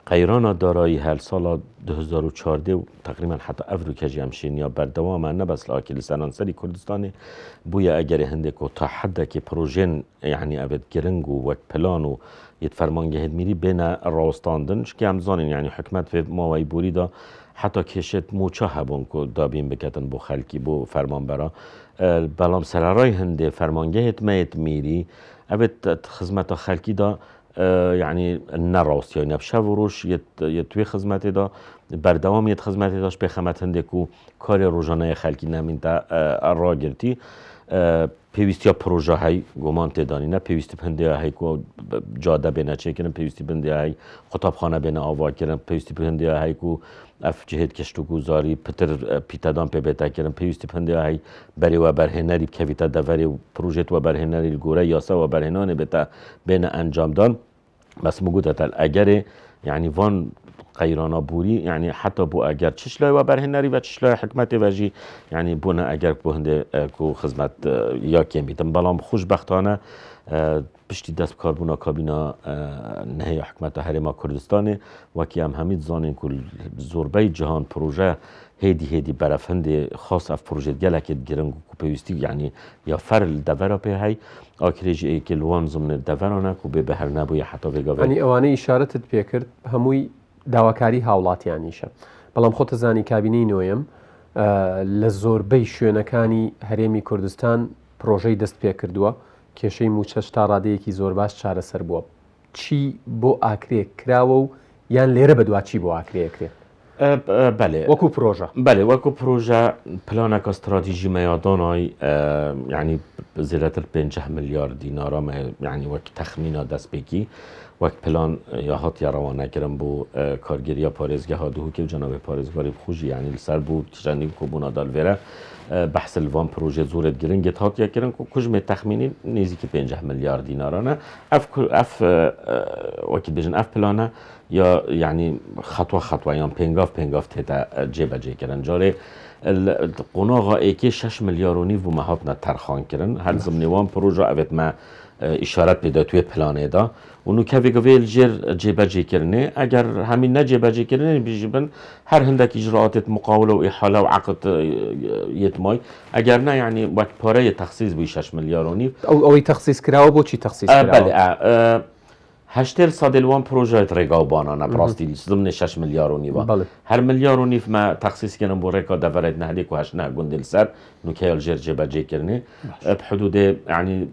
قەیرانە دارایی هەلساڵا 2014 و تقریبا حتا ئەڤروکەژی ئەمشینیا بەردەوامە نەبەس لە ئاکی لەسەرانسەری کوردستانی بوویە ئەگەری هەندێک و تا حدێکی پرۆژێن یعنی ئەبێت گرنگ و وەک پلان و یەت فەرمانگەهێت میری بێنە ڕاوستاندن شکی ئەم زانین یعنی حکومەت فێ ماوەی بوریدا حتا کێشێت موچە هەبوون کو دابین بکەتن بۆ خەلکی بۆ فەرمانبەرە بەڵام سەرڕای هەندێ فەرمانگەهێت مەیت میری ئەبێت خزمەتە خەلکیدا یعنی نەڕاستیۆ نەبشە ڕۆژ توێ خزمەتێدا بەردەوام یەت خزمەتێداش پێخەمەت هەندێک و کاری ڕۆژانەیە خەلکی نامینتە ڕاگرتی پێویستیە پرۆژە هەی گومان تێدانینە پێویستی هەندێ هەیک و جادە بێنە چێکردن پێویستی بندێ هەی قوتابخانە بێنە ئاواکردن پێویستی هەندێ هەیک و ئەف جهێت کەشت و گوزاری پتر پیتەدان پێ بێتاکردن پێویستی هەندێ هەی بەرێوە بەرهێنەری بکەویتە دەڤەری و پرۆژێت وە بەرهێنەری گۆرە یاسەوە بەرهێنانێ بێتە بێنە ئەنجامدان بەس مگوتەتەل ئەگەرێ یعنی وان قیرانا بوری یعنی حتی بو اگر چشلای و برهنری و چشلای حکمت وجی یعنی بونه اگر بو هنده کو خدمت یا کم بیتم بلام خوشبختانه پشتی دست کاربونا کابینا نهی حکمت هرما کردستان و که هم همید زانین کل زوربای جهان پروژه هیدی برافند خاص اف پروژه گلکت گرنگ کو پیوستی یعنی یا فرل دورا به هی آکریج ای که لوان زمن دورانه کو به بهر نبوی حتی بگاوه یعنی اوانه اشارتت پیکرد هموی داواکاری هاوڵاتیانیشە بەڵام خۆتە زانی کابینەی نوێم لە زۆربەی شوێنەکانی هەرێمی کوردستان پرۆژەی دەست پێ کردووە کێشەی موچەش تا ڕادەیەکی زۆر باش چارەسەر بووە چی بۆ ئاکرێ کراوە و یان لێرە بەدوا چی بۆ ئاکرێکرێت بله وەکو پرۆژە بله وەکو پروژه پلانک استراتیژی میادانای یعنی زیرتر 50 میلیارد دینار یعنی وەک تخمینا دەست پێکی وەک پلان یا هاتی روانه کردن بو کارگیری پارێزگە هادوو که جناب پارێزگاری خوشی یعنی لەسەر بوو چەندین کۆبوونا دالوێرە بحث الوان پروژه زورت گرنگت هاتیا کردن کجمه تخمینی نزدیک 50 میلیارد دینارانه اف وەکی بێژن اف پلانه یا یعنی خطوه یا پنگاف تیتا جێبەجێ کردن جاره قۆناغا ئێکێ 6 میلیار و نیو بوو مەهاتنە تەرخان کردن هەر زمنیوان پروژه ئەوێت مە اشارت بده توی پلانه دا اونو که ویل جر جیبجی کرنه اگر همین نه جیبجی کرنه بیشتر هر هندک اجراءات مقاوله و احاله و عقد یتمای اگر نه یعنی وقت پاره تخصیص بی 6 میلیار و نیو او تخصیص کراوە بۆ چی تخصیص کراوە بله هشتر سادلوان پروژه رگا و بانانه براستی ضمن 6 میلیار و نیو هر میلیار و نیو ما تخصیص کردم بو رگا دورت نهلی که هشت نه گندل سر نوکه الجر جیبجی کرنه بحدود یعنی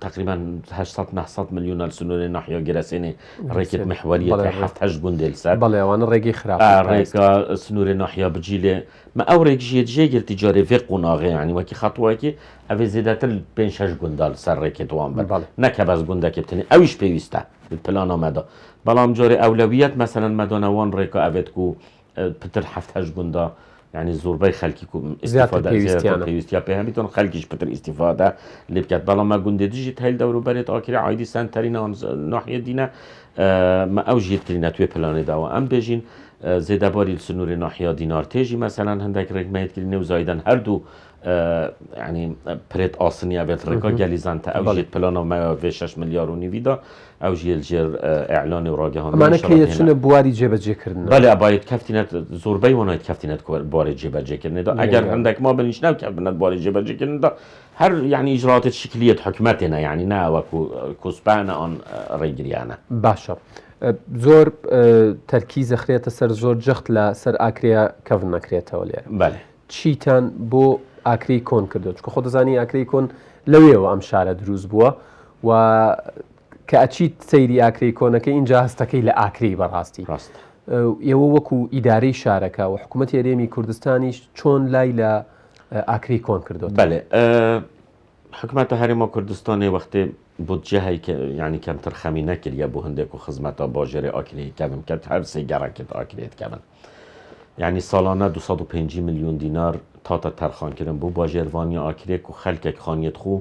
تقريبا 800 مليون السنون ناحيه جراسيني ريكت محوريه 7 جندل سر بله وانا ريكي خراب ريكا سنور ناحيه بجيله ما اوريك جي تجاري في قناغه يعني وكي خطوه كي افي زيدت بين 6 جندال سر ريكت وان نكب از گنده كبتني اوش بيوسته البلان مدا بلام جاري اولويات مثلا مدانوان ريكا افيتكو بتر 7 جندا يعني زوربای خلکی کو استفاده زیاد پیوستیا به همیتون خلکیش بتر استفاده لبکت بالا ما گنده دیجیتال دورو برید آخری عایدی سنترین آن ناحیه دینه ما اوجیت کرینه توی پلان داوا ام بجین زیده باری سنور ناحیه دینار تیجی مثلا هندک رقمیت کرینه و زایدن هر دو يعني بريت آسنية بيت ركا جاليزان تا أوجيت بلانا ما في 6 مليار ونيفيدا أوجي الجير إعلاني وراجع هم أنا كي شنو بواري جيبة جيكرنا بله باید کفتینت زوربای وناید کفتینت بواري جيبة جيكرنا دا اگر عندك ما بنيش ناو كفتینت بواري جيبة جيكرنا دا هر يعني إجراءات شكلية حكمتنا يعني نا وكو كوسبانا عن ريجريانا باشا زور تركيز خريطة سر زور جخت لسر آكريا كفن نكريتا وليا بله چیتان بۆ ئاکری کۆن کردو چکە خۆ دەزانی ئاکری کۆن لەوێەوە ئەم شارە دروست بووە و کە ئەچیت سەیری ئاکری کۆنەکە اینجا هەستەکەی لە ئاکری بەڕاستی ئێوە وەکو ئیدارەی شارەکە و حکوومەتی هەرێمی کوردستانیش چۆن لای لە ئاکری کۆن کردو بله حکومت هەرێما کوردستانی وەختێ بودجه که یعنی کمتر خەمی نەکردە بۆ هەندێک و خزمەتە باژێری ئاکری کەم کرد هەر سێ گەڕەکێت ئاکرێت کەمن يعني سالانه 205 مليون دينار تاتا ترخان كرن بو باجرواني آكريك و خلقك خانيت خو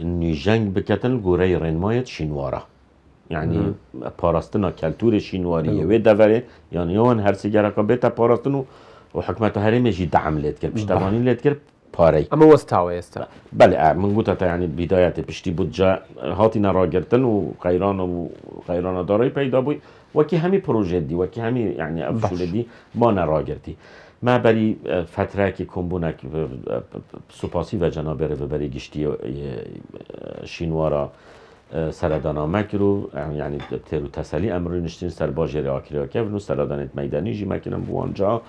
نيجنگ بكتن گوري رنمايت شينوارا يعني پاراستنا كالتور شينواري وي دوري يعني يوان هر سيگركا بيتا پاراستنو و حكمت هرمي جي دعم ليت كر پشتواني ليت كر پاري اما وستاوي استا بله من قلت يعني بداية پشتي بودجا هاتينا راگرتن و قيران داري پیدا بوي وكي همي پروژه دي وكي همي يعني افشول دي ما نراگرتي ما بري فتره كي كومبونك سوپاسی و جناب رهبری گشتي شينوارا سردانا مکرو يعني ترو تسلي امر نشتين سر باجر آکریا که و سردانت میدانی جی مکنم بوانجا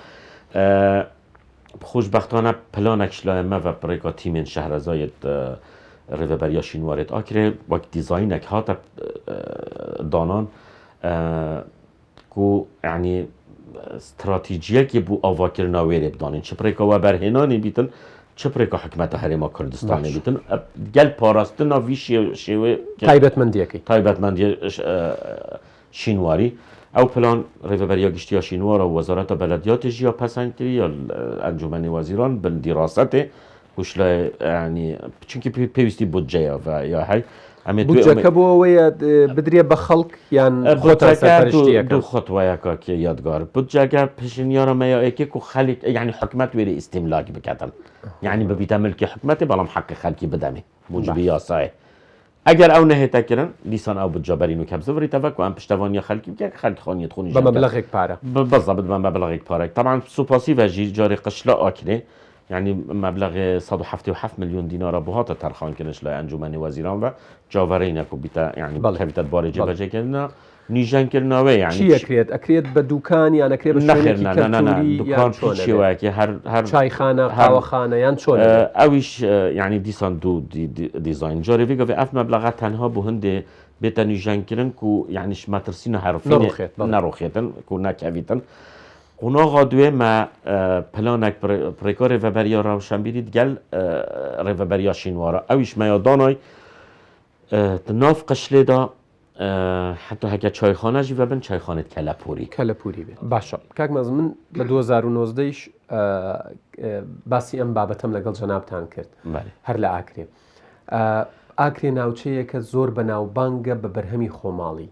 خوشبختانه پلانکش لایمه و پریکا تیمین شهرزاید رهبری شینوارت آکره وقت دیزاینک هات دانان کو يعني استراتيجيه كي بو افاكر ناويري بدانين چپريكا و برهناني بيتن چپريكا حكمت هرما كردستان بيتن گل پاراستنا وي شيوه تايبتمندي شينواري او پلان رهبری گشتیا شینوار و وزارت بلدیات جیا پسند کردی یا انجمن وزیران بالدراسته وشلا يعني چونكي بيوستي بودجه و یا هي بودجەکە بۆەوەیە بدرێ بە خەڵک یان خۆتان سەرپەرشتیەکە دوو خۆتوایەکە کە یادگار بودجەکە پێشنیارەمەیەکی و خەلیک یعنی حکومت وێری ئیستیملاکی بکاتن یعنی ببیتە ملکی حکومەتی بەڵام حەقی خەلکی بدەمێ موجبی یاسایە ئەگەر ئەو نەهێتەکردن دیسان ئەو بودجەبەرین و کەبزەوەریتەوە و ئەم پشتەوانیە خەلکی بکە خەلکی خۆنیت خونی بە مەبلەغێک پارە بالضبط بە مەبلەغێک پارێک طبعا سوپاسی ڤەژی جارێ قشلا ئاکرێ يعني مبلغ 177 مليون دينار بهات ترخان كنش لا انجمن وزيران و جاورينا كوبيتا يعني كبيتا بارجه بجه كنا نيجان كنا يعني شي اكريت بدوكان يعني اكريت بشوي لا دكان في شواكي هر چایخانه قهوهخانه يعني شلون اويش يعني ديسان دو ديزاين جاري فيغا في اف مبلغات تنها بو هند بيتا نيجان كرن كو يعني شماترسينا حرفين نروخيتن كو ناكافيتن اونا غادوه ما پلانک پریکار ریوبریا روشنبیری گل ریوبریا شینوارا اویش ما یادانای ناف قشله دا حتی هکه چایخانه جی و بن چایخانه کلپوری بید باشه کاک من ل 2019 ش باسی ام بابتم لگل جنابتان کرد هر ل آکری آکری ناوچه که زور بناو بانگ ببرهمی خومالی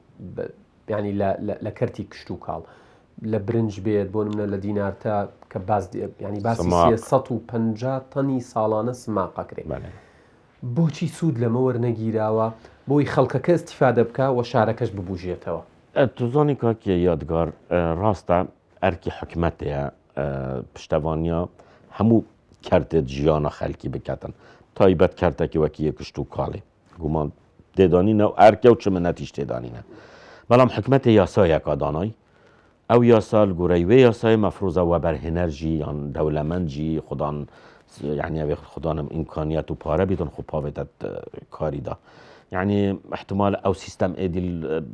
يعني لا كرتي كشتوكال لبرنج بيت بون من الدينار تا كباز يعني باسي 150 طني سالانه سماق كري بوچی سود لمور نگیراوە بۆی خەڵکەکە استیفادە بکە و شارەکەش ببوژێتەوە. توزانی کاکە یادگار ڕاستە ئەرکی حکومەتەیە پشتەوانیا هەموو کارتێت ژیانە خەڵکی بکاتن تایبەت کارتێکی وەکی یەکشت و کاڵێ گومان تێدانینە و ئەرکە و چمنەتیش تێدانینە بەڵام حکومەتە یاسایەکە دانای ئەو یاسال گورەیوێ یاسای مەفروزە وە بەرهێنەرژی یان دەولەمەندجی خودان يعني أبي خدانم إمكانيات وبارة بدون خبابة كاريدا يعني احتمال أو سيستم إدي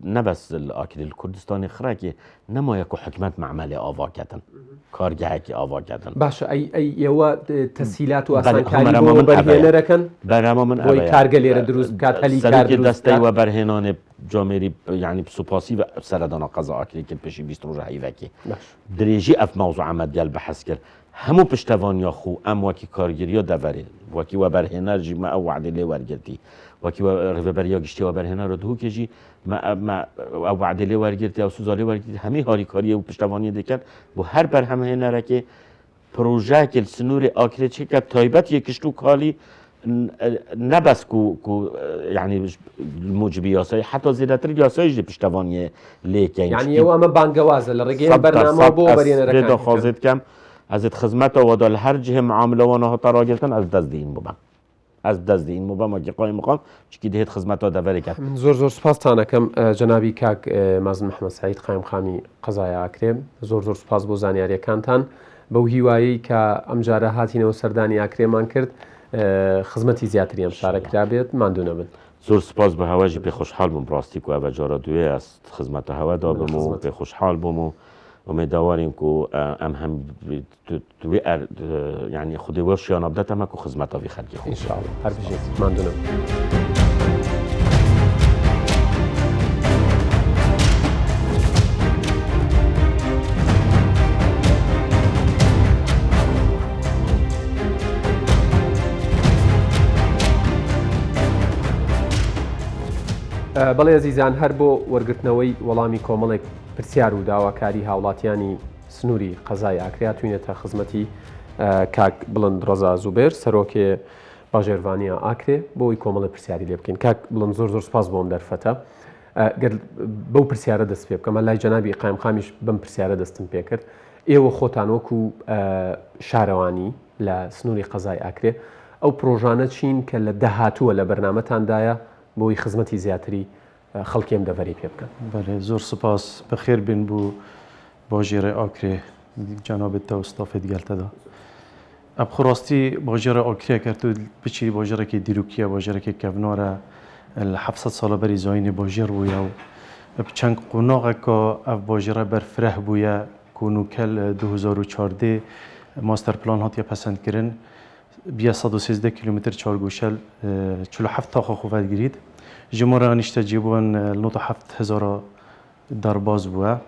نبس الأكل الكردستاني خراكي نما يكو حكمة معملة آواكتن كارجهكي آواكتن باش أي يوا تسهيلات وأصلا كاري بو برهنة ركن برهما من أبي كارجلي ردروس كات هلي كارجلي دستي وبرهنان جامري يعني بسوباسي سردانا قضاء أكل كل بشي بيسترو جهيفكي دريجي أف موضوع عمد ديال بحث كر همو پشتوانیا خو ام وکی کارگیری دبره وکی و برهنر جی ما او وعده لی ورگرتی وکی و ریوبریا گشتی و برهنر رو دو کجی ما او وعده لی ورگرتی او سوزالی ورگرتی همی هاری کاری و پشتوانی دکن و هر برهمه نره که پروژه کل سنور آکره چه که تایبت یکشتو کالی نبس کو يعني الموجب ياساي حتى زيادة الياساي جي پشتوانی لیکن يعني هو اما بانگوازه لرگين برنامه بو برينه ركن ده خازت كم از خدمت و دال هر جه معامله و نه تا راگرتن از دست دین مبام از دست دین مبام که قایم مقام چکی دهت خدمت و دبر کرد زور سپاس تانه کم جنابی کاک مازن محمد سعید قایم خامی قضای اکرم زور سپاس بو زانیاری کانتان بو هیوایی که امجاره هاتینه و سردانی اکرمان کرد خدمتی زیاتری ام شارک رابط ماندونه بن زور سپاس به هواجی به خوشحال بم راستی کو و جارا دوی از خدمت هوا دابمو به خوشحال بمو امیدواریم که هم يعني خودی ورشیان آبدت هم که خدمت آوی خلقی خوب انشاءالله هر بجید مندونم بەڵێ عزیزان هەر بۆ وەرگرتنەوەی وەڵامی کۆمەڵێک پرسیار و داواکاری هاوڵاتیانی سنووری قەزای ئاکریا توینێتە خزمەتی کاک بڵند ڕەزا زوبێر سەرۆکێ باژێڕوانیە ئاکرێ بۆی کۆمەڵی پرسیاری لێ بکەین کاک بڵند زۆر سپاس بۆم دەرفەتە بەو پرسیارە دەست پێ بکەمە لای جەنابی قایم خامیش بم پرسیارە دەستم پێ کرد ئێوە خۆتان وەکو شارەوانی لە سنووری قەزای ئاکرێ ئەو پرۆژانە چین کە لە داهاتووە لە بەرنامەتاندایە بۆی خزمەتی زیاتری خەڵکیم دەڤەری پێ بکەن. بەێ زۆر سپاس بەخێر بین بوو باژێڕێ ئاکرێ جانابێتە و ستافێت گەلتەدا. ئەب خڕاستی باژێڕە ئاکرێ کرد و بچی باژێڕێکی دیروکیە باژێرەێکی کەڤنۆرە لە 700 ساڵە بەری زاینی باژێر بووە و چەند قۆناغێکە ئەف باژێڕە بەرفرەه بووە کۆنوکەل 2014 ماستەر پلان هاتیە پەسەندکردن بیا 113 کیلومتر چارگوشل 47 تاخه خوفت گرید جمهورا نشته جیبون نوت 7000 درباز بوده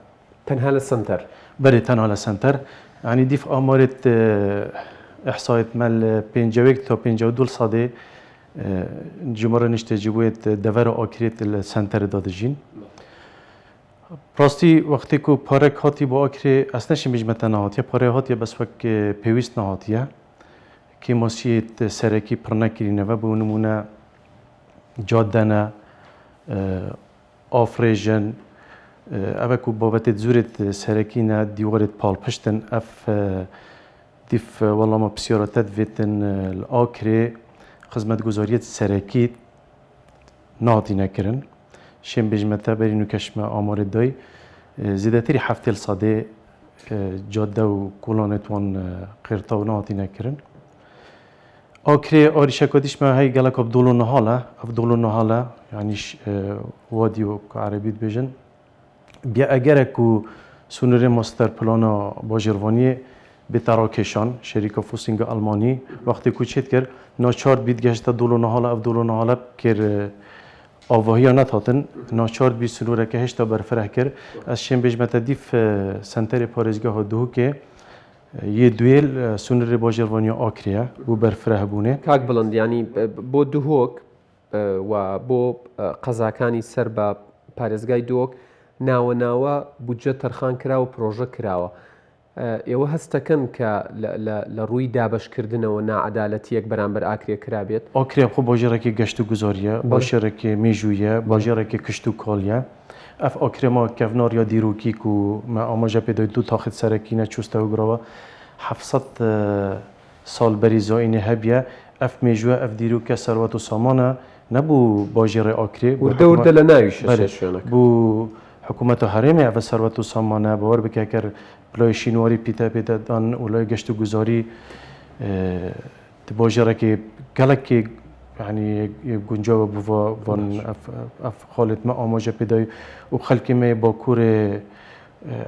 تنها للسنتر بله تنها للسنتر يعني ديف آمارت إحصائيات مال 51 تا 52 صدي جمهور نشته بوید دور آکریت سنتر دادجین راستی وقتی که پاره هاتی با آکری اصلا شمیجمت نهاتیه پاره هاتی بس وقت پیوست نهاتیه که مسیت سرکی پرنکرینه و به نمونه جادنه آفریژن اوه که بابت زورت سرکی نه دیوارت پال پشتن اف دیف والله ما بسیارتت ویتن الآکری خدمت گزاریت سرکی نهاتی نکرن شم بجمته برینو کشمه آمار دای زیده تری هفته الصاده جاده و کلانت وان قرطا و نهاتی نکرن آکری آریشه کدیش ما هی گلک ابدولو نهاله یعنی وادیو که عربیت بیجن بیا اگر کو سونر ماستر پلانا باجروانی به تراکشان شرکت فوسینگ آلمانی وقتی کوچیت کرد ناچار بید گشته دولو نهاله کر آواهی نتاتن ناچار بی سنوره که هشتا برفره کرد از شیم بجمت دیف سنتر پارزگاه دو که یه دویل سنر باجروانی آکریه بو برفره بونه کاک بلند یعنی بۆ دوهۆک و بۆ قەزاکانی سەر بە پارێزگای دۆک ناوە بودجە تەرخان کراوە پرۆژە کراوە ئێوە هەستەکەن کە لە ڕووی دابشکردنەوە ناعەدالەتیەک بەرامبەر ئاکرێ کرابێت ئاکرێ خۆ باژێڕێکی گەشت و گوزاریە باژێڕێکی میژوویە باژێڕێکی کشت و کاڵیە ئەف ئاکرێما کەڤنار یا دیرۆکیک و مە ئاماژە پێدای دوو تاخت سەرەکینە چوستەوە گرەوە 700 سال بەریزۆینێ هەبیە ئەف مێژووە ئەف دیرۆکە سەروەت و سامانە نەبوو باژێڕێ ئاکرێ وردە لە ناوی شوێنەکە بوو حکوومەت و هەرێمێ ئەvە سەروەت و سامانە باوەڕ بکە کرد لای شینواری پیتە پێدەدان و لای گەشت و گوزاری باژێڕێکی گەلێکی يعني گونجاو بوا وان اف خالد ما آماجه پیدای و خلکی می با کور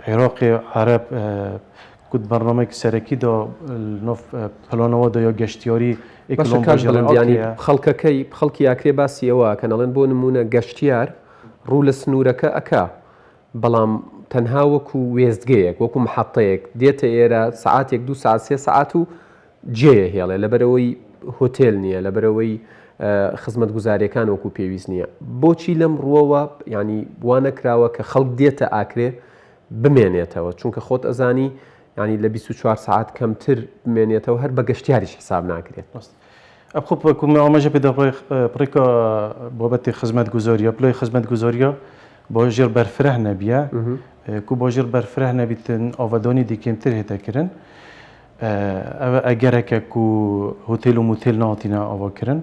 عراق عرب کد برنامه سرکی دا نف پلانوا دا یا گشتیاری اکلام باجران يعني خلکی اکری باسی او کنالن بو نمونه گشتیار رول سنورکه اکا بلام تنها وكو ويستگەیەک وەکو محەتەیەک دێتە ئێرە سعاتێک 2 ساعت 3 ساعت و جێ هێڵێ لەبەرەوەی هۆتێل نییە لەبەرەوەی خزمەت گوزاریەکان وەکو پێویست نییە بۆچی لەم ڕووەوە ینی وانە کراوە کە خەڵک دێتە ئاکرێ بمێنێتەوە چونکە خۆت ئەزانی ینی لە 24 ساعت کەمتر بمێنێتەوە هەر بە گەشتیاریش حساب ناکرێت اب خب كنا عماجة بده بريكا بابت خدمات جزارية بلاي خدمات جزارية باجر برفره نبيه كو باجر برفره نبيتن آودانی دیکیم تر هتا کرن اگر که کو هتل و موتل ناتینا آوا کرن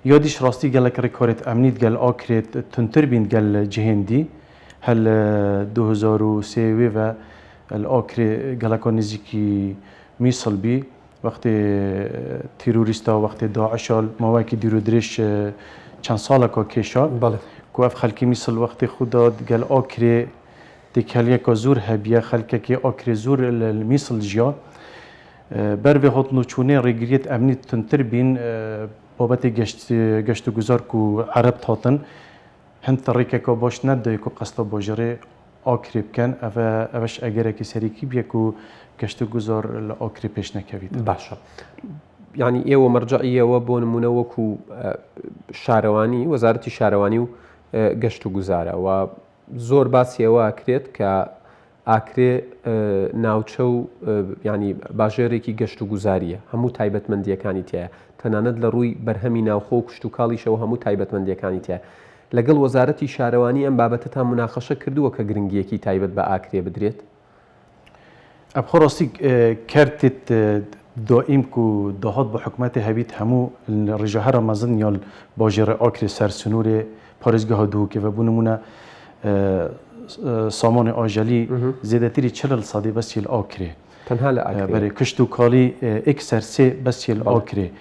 یادیش راستی گل کار کارت امنیت گل آکرت تنتر بین گل جهندی هل 2003 و الآکر گل کار نزیکی میسال بی وقتی تروریستا وقتی داعش مواقع دیرودرش چند سال که کشاد بله کو اف خلکی میسال وقتی خدا گل آکر دیکھلیه که زور هبیه خلکه که آکر زور میسل جیا بر به هات نوچونه ریگریت امنی تنتر بین بابت گشت و گذار کو عرب تاتن هند طریقه که باش ندای که قصد باجره آکر بکن اوش اگر که سریکی بیه که گشت و گذار آکر پیش نکوید باشه يعني ايوه مرجعيه وبون منوكو شارواني وزاره الشارواني و گشت و گزاره و زۆر باسیەوە کرێت کە ئاکرێ ناوچە و ینی باژێرێکی گەشت و گوزاریە هەموو تایبەتمەندیەکانی تایە تەنانەت لە ڕووی بەرهەمی ناوخۆ و کشت و کاڵیشەوە هەموو تایبەتمەندیەکانی تایە لەگەڵ وەزارەتی شارەوانی ئەم بابەتتان مناقەشە کردووە کە گرنگیەکی تایبەت بە ئاکرێ بدرێت ئەبخۆ ڕاستی کارتت دائیم کو دهات با حکومت هەبیت هەموو ڕێژەهەرە مەزن یا باژێرە ئاکرێ سەرسنوورێ پارێزگەها دوو کە بە بوونمونە سامان آجالی زیادتری 40 صدی بس یل آکره تنها لآکره برای کشت و کالی اکثر سه بس یل آکره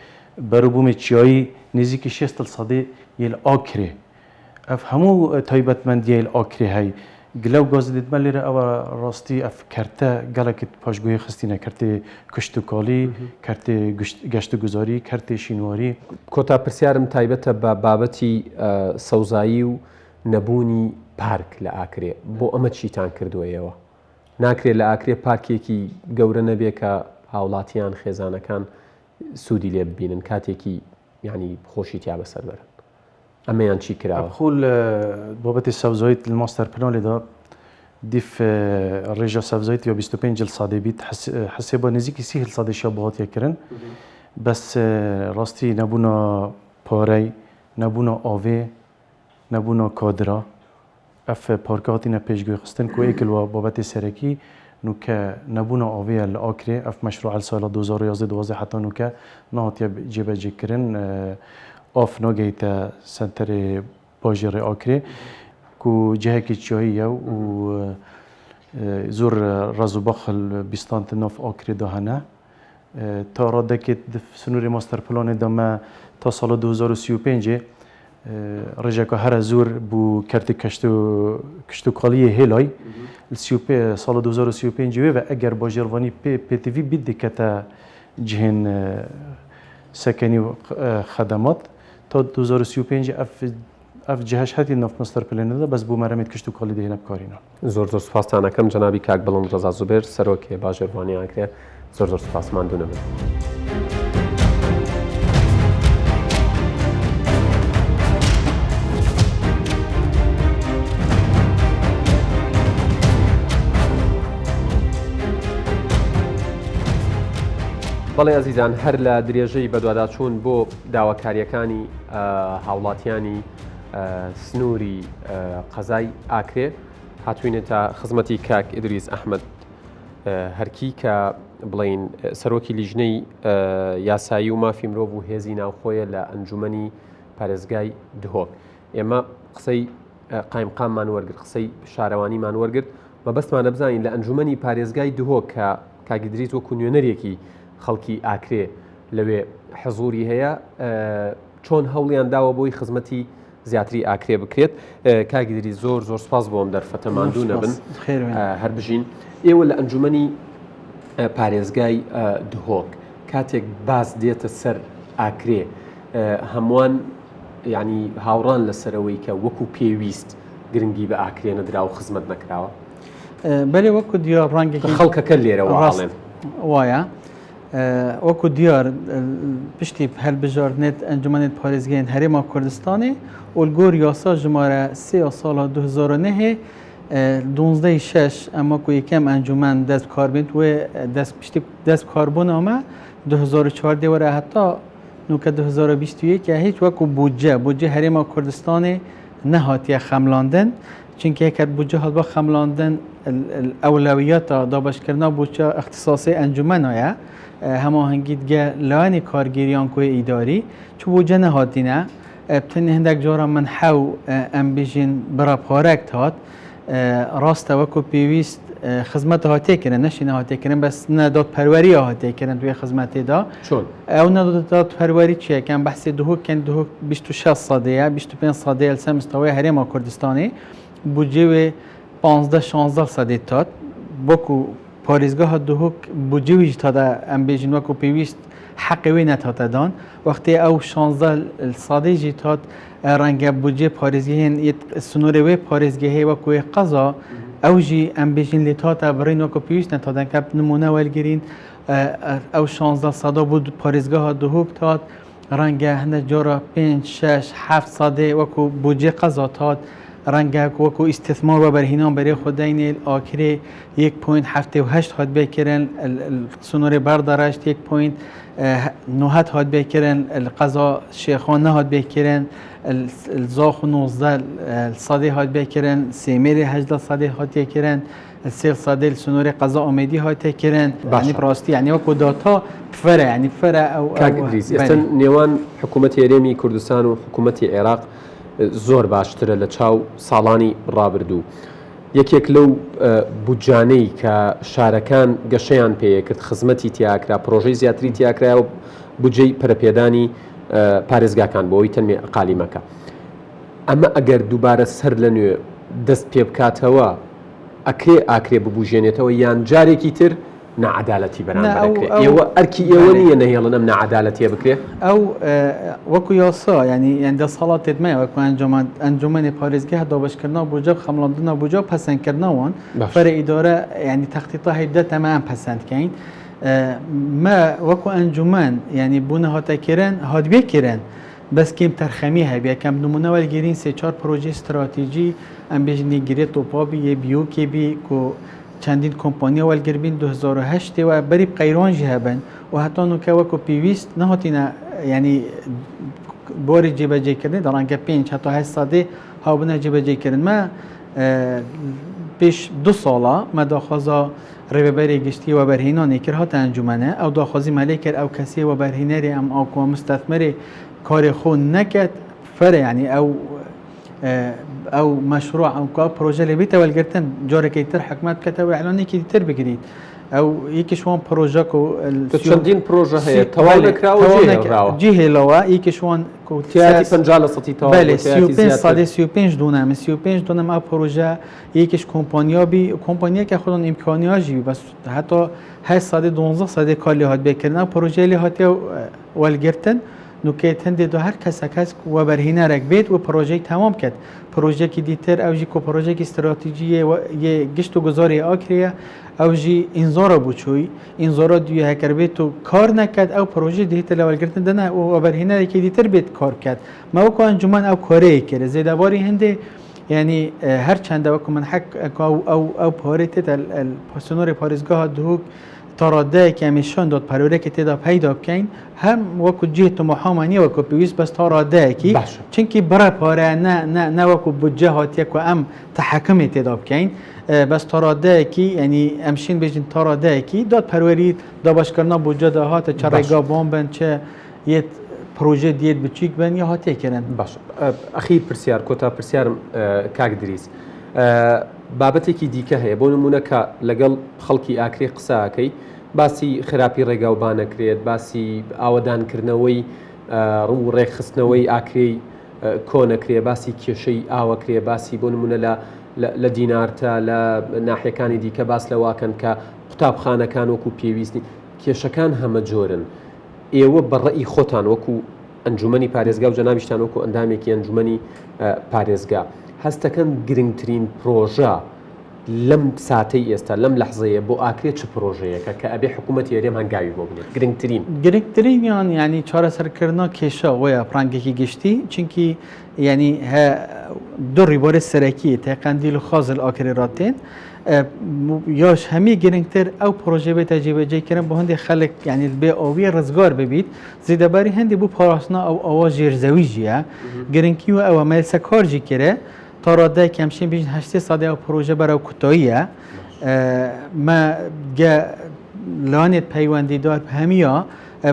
برای بوم چیایی نزدیک 60 صدی یل آکره اف همو تایبەتمەندی یل آکره هی گلو گاز دید ملی را اول راستی اف کرته گلکت پاشگویی خستینه کرته کشت و کالی کرته گشت و گذاری کرته شینواری کۆتا پرسیارم تایبەتە بە بابەتی سەوزایی و نەبوونی پارک لە ئاکرێ بۆ ئەمە چیتان کردووەیەوە ناکرێت لە ئاکرێ پارکێکی گەورە نەبێ کە هاوڵاتیان خێزانەکان سوودی لێ ببینن کاتێکی ینی خۆشی تیا بەسەر بەرن ئەمەیان چی کراوە بخول بابەتی سەوزایت ماستەر پلان لێدا دیف ڕێژە سەوزایت یا 25 سادێ بیت حسێ بە نزیکی 30 سادێشیا بەهاتیەکردن بەس ڕاستی نەبوونە پارەی نەبوونە ئاوێ نەبوونە کادرا ئەف پارکە هاتینە پێشگوێ خستن کو ئێکلوە بابەتی سەرەکی نوکە نەبوونە ئاوەیە لە ئاکرێ ئەف مەشروع ساڵە 2011 حتا نوکە نهاتیە جێبەجێکردن ئاف ناگەیتە سنتەرێ باژێڕێ ئاکرێ کو جهێکی چیاییە و زۆر ڕز و بەخل بیستانتە ناف ئاکرێدا هەنە تا ڕادەکێت سنووری ماستەر پلانێدا مە تا ساڵە 2035 ڕێژەکە هەرە زۆر بوو کەرتی کشت و کاڵیە هێلای ساڵە 2035 وێ ئەگەر باژێڕوانی پێتیV بیت دکەتە جهێن سەکەنی و خەدەمات تا 2035 ئەف جهەش هەتی ناف ماستەر پلانێدا بەس بوو مەرەمێت کشت و کاڵی دەهێنە بکارینە زۆر سوپاسانەکەم جەنابی کاک بەڵند ڕەزا زوبێر سەرۆکێ باژێڕوانی ئاکرێ زۆر سوپاسمان دوونەبن بەڵێ ئەزیزان هەر لە درێژەی بەدواداچوون بۆ داواکاریەکانی هاوڵاتیانی سنووری قەزای ئاکرێ هاتوینە تا خزمەتی کاک ئیدریس ئەحمەد هەرکی کە بڵین سەرۆکی لیژنەی یاسایی و مافی مرۆڤ و هێزی ناوخۆیە لە ئەنجومەنی پارێزگای دهۆک ئێمە قسەی قایمقاممان وەرگرت قسەی شارەوانیمان وەرگرت مەبەستمانە بزانین لە ئەنجومەنی پارێزگای دهۆک کە کاک ئیدریس وەکو نوێنەرێکی خەڵکی ئاکرێ لەوێ حەزوری هەیە چۆن هەوڵیان داوە بۆی خزمەتی زیاتری ئاکرێ بکرێت کاک ئیدریس زۆر سوپاس بۆم دەرفەتەماندوو نەبن هەر بژین ئێوە لە ئەنجومەنی پارێزگای دهۆک کاتێک باس دێتە سەر ئاکرێ هەمووان ینی هاوڕان لەسەرەوەی کە وەکو پێویست گرنگی بە ئاکرێ نەدرا و خزمەت نەکراوە بەێ وەکو دیار ڕەنگێکی خەڵکەکە لێرەوە ڕاڵێن وایە وەکو دیار پشتی هەلبژاردنێت ئەنجومەنێت پارێزگەیان هەرێما کوردستانی ئۆلگۆر یاسا ژمارە 3 ساڵە 2009 12/6 ئەمە کو یەکەم ئەنجومەن دەست کاربێت وێ دەست کاربوونەوە 2014 وەرە هەتا نوکە 2021 هیچ وەکو بودجە هەرێما کوردستانی نەهاتیە خەملاندن چونکە یەکەر بودجە هەڵبە خەملاندن ئەولەویەتە دابشکردنا بودجە اختصاصی ئەنجومەنایە هەماهەنگیت گە لایەنی کارگیریان کوێ ئیداری چ بودجە نەهاتینە بتنی هەندێک جارە من حەو ئەم بژین بڕە پارەک هات ڕاستە وەکو پێویست خزمەت هاتێکردن نەشینە هاتێکردن بەس نەدات پەروەری هاتێکردن توێ خزمەتێدا ئەو نەدات پەروەری چیەکەن بەحسی دهۆکەن دهۆک 26 سادەیە 25 سادەیە لەسەر مستەوەی هەرێما کوردستانی بودجێ 15-16 سادێ هات وەکو پارێزگاها دهۆک بودجێویش تادا ئەم بێژین وەکو پێویست حەقی وێ نەتاتەدان وەختی ئەو 16 سادەیژی هات ڕەنگە بودجێ پارێزگەهێن سنوورێ وێ پارێزگەهەیە وەکوێ قەزا ئەوژی ئەم بێژین لێ تاتە بڕین وەکو پێویست نەتادەن کە نمونە وەرگرین ئەو 16 سادا بوو پارێزگاها دهۆک هات ڕەنگە هەندێک جۆرە 5-6-7 سادێ وەکو بودجێ قەزا هات ڕەنگە وەکو ئیستثمار و بەرهینان بەرێ خودداینێ ئاکرێ 1.78 هات بێکردن سنوورێ بەردەڕاشت 1.9 هات بێکردن قەزا شێخۆن نەهات بێکردن زاخ و 19 سادێ هات بێکردن سێمێری 18 سادێ هاتێکردن سێ سادێ سنوورێ قەزا ئومێدی هاتێکردن ینی ڕاستی ینی وەکو داتا فرە ینی فرە ئەو نێوان حکوومەتی هەرێمی کوردستان و حکوومەتی عێراق زۆر باشترە لە چاو ساڵانی ڕابردوو یەکێک لەو بودجانەی کە شارەکان گەشەیان پێیەکرد خزمەتی تیاکرا پرۆژەی زیاتری تیاکرا و بودجەی پەرەپێدانی پارێزگاکان بۆەوەی تەنمێ قالیمەکە ئەمە ئەگەر دووبارە سەر لە نوێ دەست پێ بکاتەوە ئاکرێ ببوژێنێتەوە یان جارێکی تر نەعەدالەتی بەرامبەرەکرێت ئێوە ئەرکی ئێوە نییە نەهێڵن ئەم نەعەدالەتیە بکرێت ئەو وەکو یاسا ینی دەسەڵاتێت مەیە وەکو ئەنجومەنی پارێزگەها دابشکردنا بودجە خەمڵاندنا بودجە پەسەندکردنەوەن فەرە ئیدارە ینی تەختیتا هەیدە تەمام پەسەندکەین ما وكو أنجمان يعني بونا هاتا كيران هاد بيه كيران بس كم ترخميها بيا كم نمونه والجيرين سه چار پروژه استراتيجي ام بيجني جريت توبابي بيو كي بي كو چندین کمپانیا والگربین 2008 و بری قیران جهبن و حتی نوکه وکو پیویست نهاتینا یعنی باری جیبجی کردن در آنکه 5 حتی 8 ساده هاوبنه جیبجی کردن ما پیش 2 ساله ما داخوازا ریبری گشتی و برهینانی کر هات انجمنه او داخوازی ملیکر او کسی و برهینری ام او کو مستثمری کار خون نکد فر یعنی او مشروع او كا بروجي اللي بيتا والقرتن جوري كي تر حكمات كتاوي اعلاني كي تر بقريد او يكشوان بروجاكو تشندين بروجه هي توالك راو جيه لوا يكشوان كو تياتي بنجاله سطي تو بله سيوبين صادي سيوبين دونم سيوبين دونم او بروجه يكش كومبانيا بي كومبانيا که خودن امكانيات جي بس حتى هاي صادي 12 صادي كالي هات بكرنا بروجه اللي هات والقرتن نوکیت هندی دو هر کس و برهینه رکبید و پروژه تمام کرد پروژه کی دیتر اوجی کو پروژه کی استراتژی و یه گشت و گذاری آکریه اوجی انذار بوچوی انذار دیو هکر بیت تو کار نکرد او پروژه دیت لول گرتن دنه و برهینه کی دیتر بیت کار کرد ما کو انجمن او کاری کرد زیده باری هندی یعنی هر چند وقت من حق او پاریت الپاسونور پاریزگاه دوک تراده که میشون داد پروره که تدا پیدا کن هم وکو جهت محامانی وکو پیوست بس تراده کی چونکی برای پاره نه وکو بودجه هاتیه که ام تحکم تدا کن بس تراده کی یعنی امشین بیشتر تراده کی داد پروری دابش کردن بودجه دهات چه رگا بامبن چه یه پروژه دیت بچیک بن یا هاتیه کردن باش اخیر پرسیار کوتا پرسیار کاک دریس بابەتێکی دیکە هەیە بۆ نمونە کە لەگەڵ خەڵکی ئاکرێ قساکەی باسی خراپی ڕێگاوبانەکرێت باسی ئاوەدانکردنەوەی ڕوو ڕێکخستنەوەی ئاکرێی کۆنەکرێ باسی کێشەی ئاوەکرێ باسی بۆ نمونە لە دینارتە لە ناحیەکانی دیکە باس لەواکەن کە قوتابخانەکان وەکو پێویستنی کێشەکان هەمە جۆرن ئێوە بەڕێی خۆتان وەکو ئەنجومەنی پارێزگا و جەنابیشتان وەکو ئەندامێکی ئەنجومەنی پارێزگا هەستەکەن گرنگترین پرۆژە لەم ساتەی ئێستا لەم لەحزەیە بۆ ئاکرێت چ پرۆژەیەکە کە ئەبێ حکوومەتی هەرێم هەنگاوی بۆ بنێت گرنگترینیان یعنی چارەسەرکردنا کێشە وەیە پرانگێکی گشتی چونکی یعنی دوو ڕیبۆرە سەرەکی تێقەندی لە خازل ئاکرێ ڕاتێن یاش هەمی گرنگتر ئەو پرۆژە بێتە جێبەجێکردن بۆ هەندێک خەڵک یعنی بێ ئەوی ڕزگار ببیت زیدەباری هەندێک بۆ پاراستنا ئەو ئەوە ژێرزەویژیە گرنگی و ئەوە مەلسە کارجی کرێ تا ڕادای کەمشین بیش 8 ساده ئەو پرۆژە بەرەو کوتاییە ما لانێت پەیوەندیدار هەمیە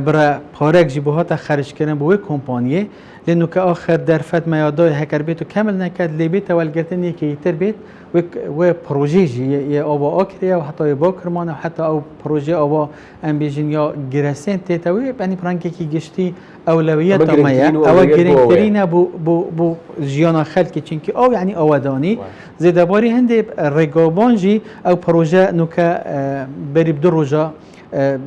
برە پارێک جی بۆ هاتە خەرجکردن بۆ وێ کۆمپانیە لأنه كآخر درفت ما يضاي هكر بيته كامل نكاد اللي بيته والجرتني كي يتربيت وبروجيجي يا أبا أكريا وحتى يبا كرمان وحتى أو بروجي أبا أم بيجين يا جراسين تتوي يعني برانكي كي جشتي أولويات مايا أو جرينترينا بو جيانا خلك كينكي أو يعني أوداني زي دباري هندي رقابانجي أو بروجي نوكا بريب دروجا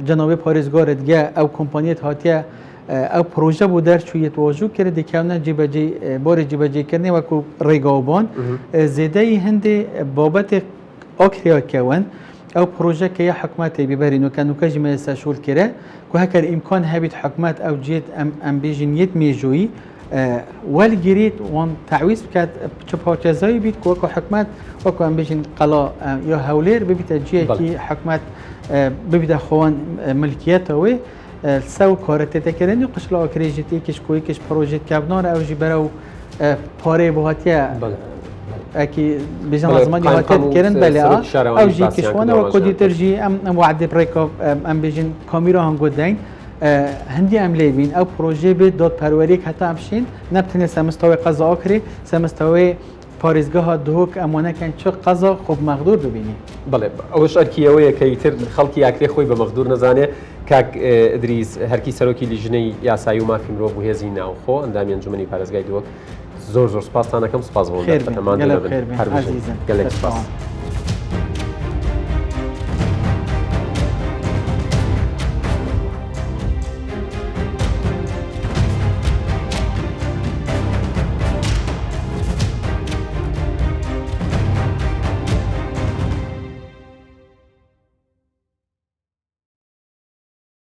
جنوبي باريزگار دگه أو كومبانيات هاتيا او پروژه بو در چوی توجه کرد دیکونه جیبجی بار جیبجی کردن و کو ریگاوبان زیده هندی بابت آکریا کون او پروژه که حکومت بیبرین و کنو کجی مجلس شول کرده که هکر امکان هبید حکومت او جیت ام بیجنیت میجویی والجريت وان تعويض كات شبهات زي بيت كوكو حكمات وكو ام بيجن قلا يا هولير ببيت جي كي حكمات ببيت خوان ملكيته و سو کارت تکرنی قشلا کریجتی کش کوی کش پروژه کابنار او جی برو پاره بوهاتیه اکی بیشتر لازم دی هاتیت کرن بله او جی کشوانه و کدی ترجی ام وعده بريكا ام بیشن کامیرا هم گودین هندی عملی بین او پروژه بید داد پروری حتی امشین نبتنی سمستوی قضا آکری سمستوی پارێزگەها دهۆک ئەمانە کەن چ قەزا خۆب مەغدور ببینی بڵێ ئەوەش ئەرکیەوەیە کە ئیتر خەڵکی یاکرێ خۆی بە مەغدور نەزانێ کاک ئیدریس هەرکی سەرۆکی لیژنەی یاسایی و مافی مرۆڤ بوو هێزی ناوخۆ ئەندامی ئەنجومەنی پارێزگای دهۆک زۆر سپاستان دەکەم سپاس بۆ خێر بن گەلێک خێر بن عەزیزم گەلێک سپاس